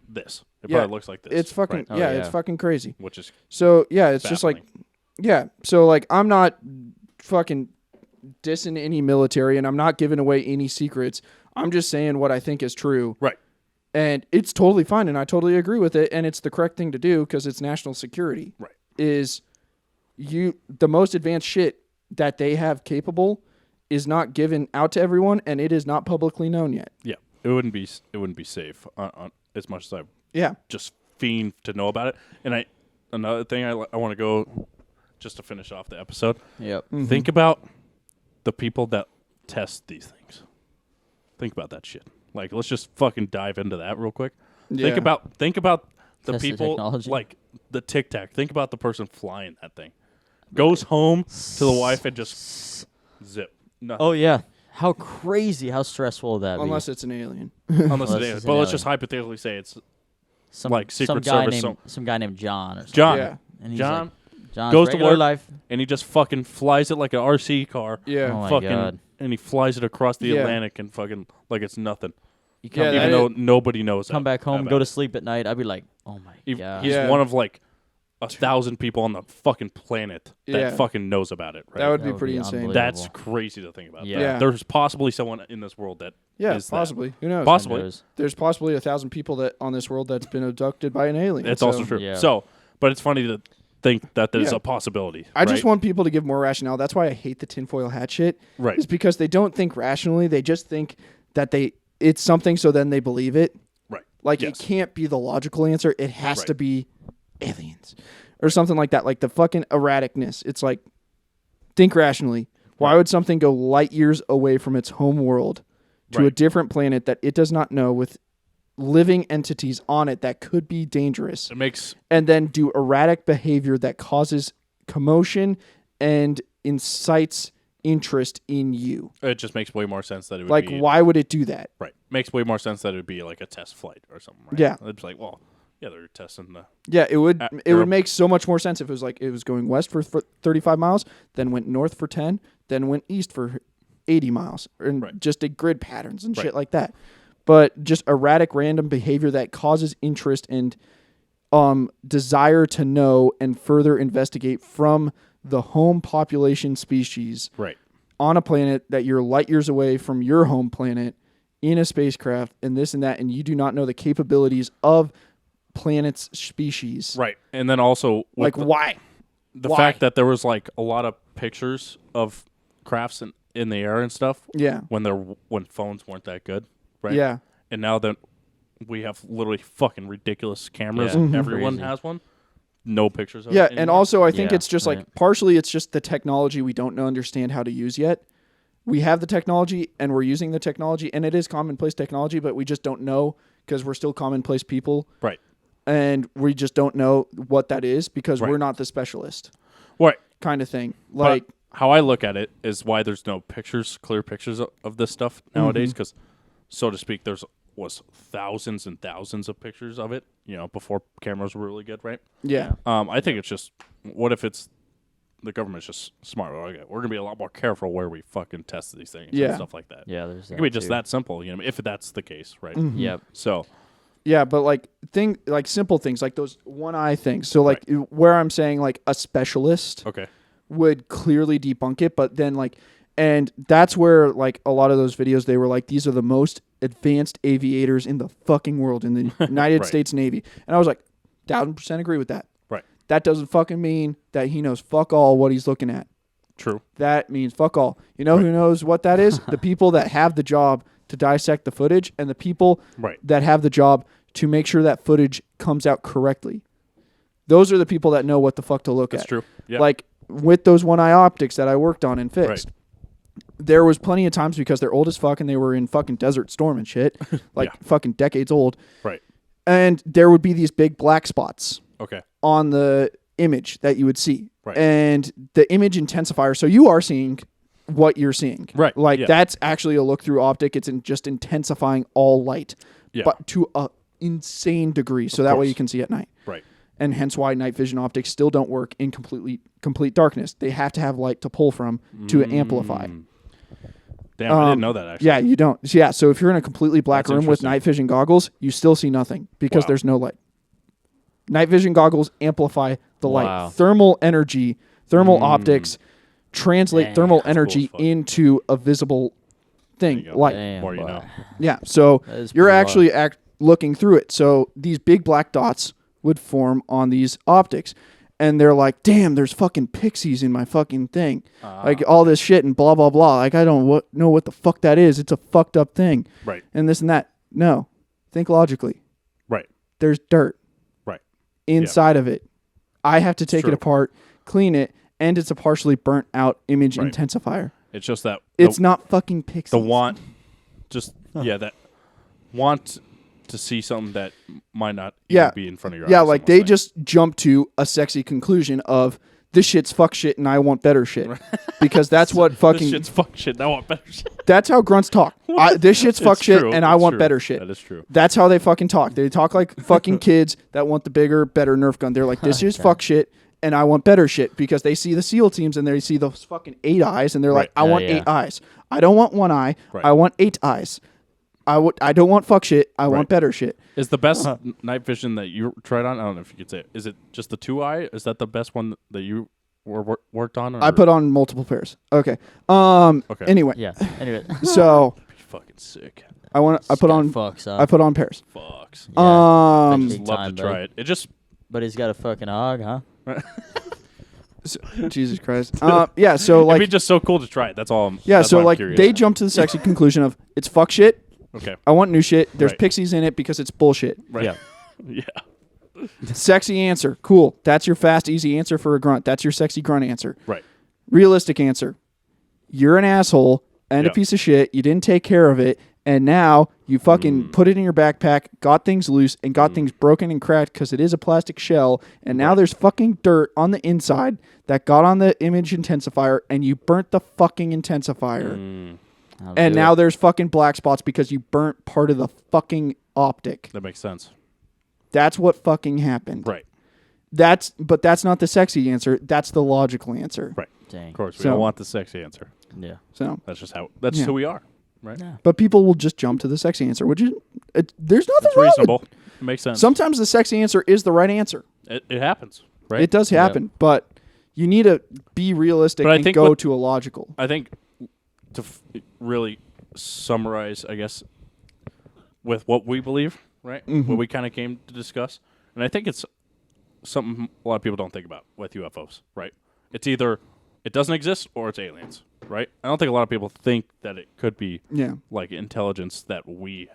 this. It Yeah, probably looks like this. It's fucking right? Oh, yeah, yeah. it's fucking crazy. Which is So yeah, it's just like baffling. yeah. So like I'm not fucking dissing any military, and I'm not giving away any secrets. I'm just saying what I think is true, right. and it's totally fine, and I totally agree with it, and it's the correct thing to do because it's national security. Right. Is the most advanced shit that they have capable is not given out to everyone, and it is not publicly known yet. Yeah, it wouldn't be safe on as much as I Yeah. just fiend to know about it. And another thing I want to go just to finish off the episode. Yep. Think about the people that test these things. Think about that shit. Like, let's just fucking dive into that real quick. Yeah. Think about the Test the people technology. like the Tic Tac. Think about the person flying that thing. Goes home to the wife and just zip. Nothing. Oh yeah. How crazy! How stressful would that be? Unless it's an alien. Unless Unless it is. it's But an let's just alien. hypothetically say it's some like Secret some guy Service, named some guy named John or something. John. Yeah. And he's John like, John's goes to regular work. life. And he just fucking flies it like an RC car. Yeah. Oh my fucking, God. And he flies it across the Yeah. Atlantic and fucking like it's nothing. You come, Yeah, Even that though is- nobody knows. come back home, about go it. to sleep at night. I'd be like, oh my He's god. Yeah. one of like 1,000 people on the fucking planet that Yeah. fucking knows about it. Right. That would That be would pretty be insane. unbelievable. That's crazy to think about. Yeah. There's possibly someone in this world that Yeah, is possibly. Who knows? Possibly. There's possibly 1,000 people that on this world that's been abducted by an alien. It's so. also true. Yeah. So, but it's funny to think that there's Yeah. a possibility. I just right? want people to give more rationale. That's why I hate the tinfoil hat shit. Right. Is because they don't think rationally. They just think that it's something, so then they believe it. Right. Like Yes. it can't be the logical answer. It has Right. to be aliens or something like that. Like the fucking erraticness. It's like think rationally. Why would something go light years away from its home world to a Right. different planet that it does not know with living entities on it that could be dangerous, It makes and then do erratic behavior that causes commotion and incites interest in you? it just makes way more sense that it would Like, be why would it do that? right. Makes way more sense that it would be like a test flight or something. Right? Yeah. It's like, well, yeah, they're testing the. Yeah, it would. At It would Europe. make so much more sense if it was like it was going west for 35 miles, then went north for 10, then went east for 80 miles, and Right. just did grid patterns and Right. shit like that. But just erratic, random behavior that causes interest and desire to know and further investigate from the home population species Right. on a planet that you're light years away from your home planet in a spacecraft and this and that, and you do not know the capabilities of planet's species. Right. And then also with Like, why? the why? fact that there was like a lot of pictures of crafts in the air and stuff Yeah. when phones weren't that good. Right. Yeah. And now that we have literally fucking ridiculous cameras Yeah. and Mhm. everyone Crazy. has one. No pictures of Yeah, it and anymore. also I think Yeah, it's just right. like partially it's just the technology we don't understand how to use yet. We have the technology and we're using the technology and it is commonplace technology, but we just don't know because we're still commonplace people Right. and we just don't know what that is because Right. we're not the specialist Right. kind of thing. But Like, how I look at it is why there's no clear pictures of this stuff nowadays, because, so to speak, was thousands and thousands of pictures of it, before cameras were really good, right? yeah. I think it's just, what if it's the government's just smart? Okay, we're gonna be a lot more careful where we fucking test these things Yeah. and stuff like that. Yeah, there's It could be just too. that simple, if that's the case, right? Yep. So, Yeah, but like simple things like those one eye things. So like where I'm saying like a specialist okay, would clearly debunk it, but then and that's where like a lot of those videos they were like these are the most advanced aviators in the fucking world in the United Right. States Navy, and I was like 1,000% agree with that. right, That doesn't fucking mean that he knows fuck all what he's looking at. true, That means fuck all. You know who knows what that is? The people that have the job to dissect the footage and the people right, that have the job to make sure that footage comes out correctly. Those are the people that know what the fuck to look that's at. true. Yeah, Like with those one eye optics that I worked on and fixed. There was plenty of times because they're old as fuck and they were in fucking Desert Storm and shit, like Yeah. fucking decades old. right, And there would be these big black spots okay, on the image that you would see. Right. And the image intensifier, so you are seeing what you're seeing. Right, Like yeah. that's actually a look through optic. It's just intensifying all light. Yeah. But to a insane degree. So that way course. you can see at night. right, And hence why night vision optics still don't work in complete darkness. They have to have light to pull from to amplify. Damn, I didn't know that actually. Yeah, you don't. Yeah, so if you're in a completely black That's room with interesting. night vision goggles, you still see nothing because Wow. there's no light. Night vision goggles amplify the Wow. light. Thermal energy, thermal optics translate Dang, thermal that's cool energy as fuck. into a visible thing, There you go. light. Damn, More you boy. know. Yeah, so That is you're pretty actually looking through it. So these big black dots would form on these optics. And they're like, damn, there's fucking pixies in my fucking thing. Like all this shit and blah, blah, blah. Like I don't know what the fuck that is. It's a fucked up thing. Right, And this and that. No. Think logically. right, There's dirt right, inside of it. I have to take it true. apart, clean it, and it's a partially burnt out image Right. intensifier. It's just that It's not fucking pixies. the want, that want to see something that might not even Yeah. be in front of your Yeah, eyes. like almost, they right? just jump to a sexy conclusion of this shit's fuck shit and I want better shit. Because that's what this fucking shit's fuck shit. I want better shit. that's how grunts talk. This shit's fuck It's shit true, and I it's want true. better shit. That is true. That's how they fucking talk. They talk like fucking kids that want the bigger, better Nerf gun. They're like, this is fuck shit and I want better shit because they see the SEAL teams and they see those fucking 8 eyes and they're like, Right. I Yeah, want yeah. 8 eyes. I don't want 1 eye. Right. I want 8 eyes. I don't want fuck shit. I want Right. better shit. Is the best night vision that you tried on? I don't know if you could say it. Is it just the 2 eye? Is that the best one that you worked on? Or? I put on multiple pairs. Okay. Okay. Anyway. Yeah. Anyway. So fucking sick. I put on Paris. Fucks. Yeah. Just love to try it. It just. But he's got a fucking hog, huh? Jesus Christ. Yeah. So like, it'd be just so cool to try it. That's all. That's so like curious. they jump to the sexy conclusion of it's fuck shit. Okay. I want new shit. There's Right. pixies in it because it's bullshit. Right. Yeah. Yeah. Sexy answer. Cool. That's your fast, easy answer for a grunt. That's your sexy grunt answer. Right. Realistic answer. You're an asshole and a piece of shit. You didn't take care of it. And now you fucking put it in your backpack, got things loose, and got things broken and cracked because it is a plastic shell. And now there's fucking dirt on the inside that got on the image intensifier, and you burnt the fucking intensifier. And now there's fucking black spots because you burnt part of the fucking optic. That makes sense. That's what fucking happened. Right. But that's not the sexy answer. That's the logical answer. Right. Dang. Of course, we So- don't want the sexy answer. Yeah. So, That's just how. That's Yeah. who we are. Right. Yeah. but people will just jump to the sexy answer, which is there's nothing It's wrong with reasonable. It makes sense. Sometimes the sexy answer is the right answer. It happens. Right. It does happen, but you need to be realistic But I and think go what- to a logical. I think to really summarize, I guess, with what we believe, right? What we kind of came to discuss, and I think it's something a lot of people don't think about with UFOs, right? It's either it doesn't exist or it's aliens, right? I don't think a lot of people think that it could be Yeah. like intelligence that we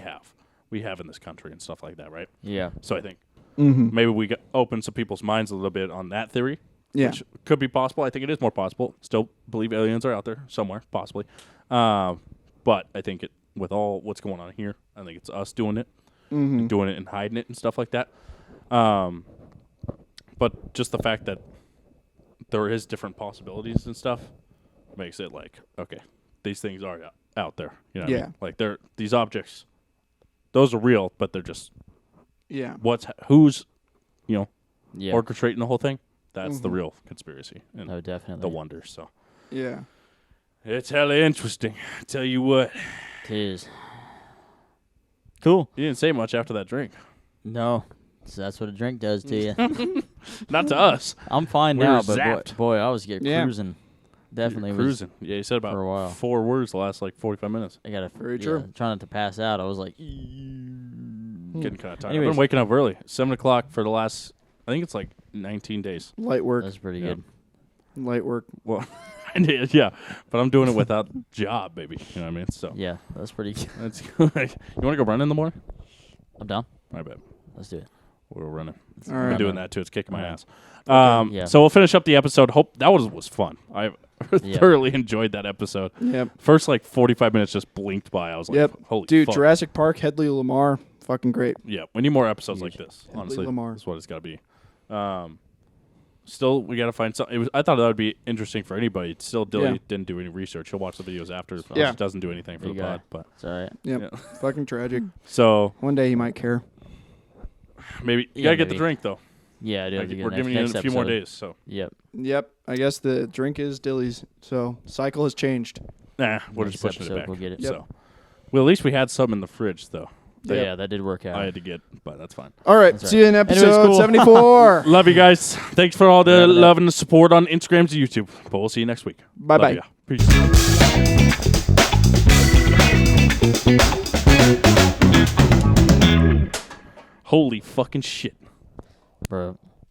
have in this country and stuff like that, right? Yeah. So I think maybe we open some people's minds a little bit on that theory, Yeah. which could be possible. I think it is more possible. Still believe aliens are out there somewhere, possibly. But I think with all what's going on here, I think it's us doing it, and doing it and hiding it and stuff like that. But just the fact that there is different possibilities and stuff makes it like, okay, these things are out there. You know what I mean? Like these objects, those are real, but they're just Yeah. who's Yeah. orchestrating the whole thing. That's the real conspiracy and Oh, definitely. the wonder. So Yeah. it's hella interesting. I tell you what, It is. Cool. you didn't say much after that drink. No. So that's what a drink does to you. Not to us. I'm fine We now, were but zapped. boy, I was Yeah. cruising. Definitely was. Cruising. Yeah, you said for a while. about 4 words the last like 45 minutes. I got Very true. Trying not to pass out. I was like, Getting kind of tired. I've Anyways. been waking up early, 7 o'clock for the last. I think it's like 19 days. Light work. that's pretty Yeah. good. Light work. Well, I did, yeah, but I'm doing it without job, baby. You know what I mean? So Yeah, that's pretty good. that's good. You want to go run in the morning? I'm down. I bet Let's do it. we're running. All I've been right. doing that too. It's kicking my Alright. ass. Yeah. So we'll finish up the episode. Hope that was fun. I Yeah. thoroughly enjoyed that episode. Yep. First like 45 minutes just blinked by. I was like, Yep. holy Dude, fuck. Jurassic Park, Headley Lamar, fucking great. Yeah, we need more episodes like this. Henley Honestly, Lamar. that's what it's got to be. Still, we got to find something. I thought that would be interesting for anybody. Still, Dilly Yeah. didn't do any research. He'll watch the videos after. Yeah. He doesn't do anything for You the got pod. it. But It's all right. Yep. Yeah. Fucking tragic. so One day he might care. maybe you Yeah, gotta get the maybe. drink though. Yeah, I do. Like, have to get we're next, giving you next a few more episode. days. So Yep. Yep. I guess the drink is Dilly's. So cycle has changed. we're Next just pushing it episode, back. we'll get it. Yep. So, well, at least we had some in the fridge though. But yeah, that did work out. I had to get, but that's fine. All right. That's See right. you in Anyways, episode cool. 74. Love you guys. Thanks for all the Wrapping up. love and the support on Instagrams and YouTube. But we'll see you next week. Love Bye-bye. ya. Peace. Holy fucking shit. Bro.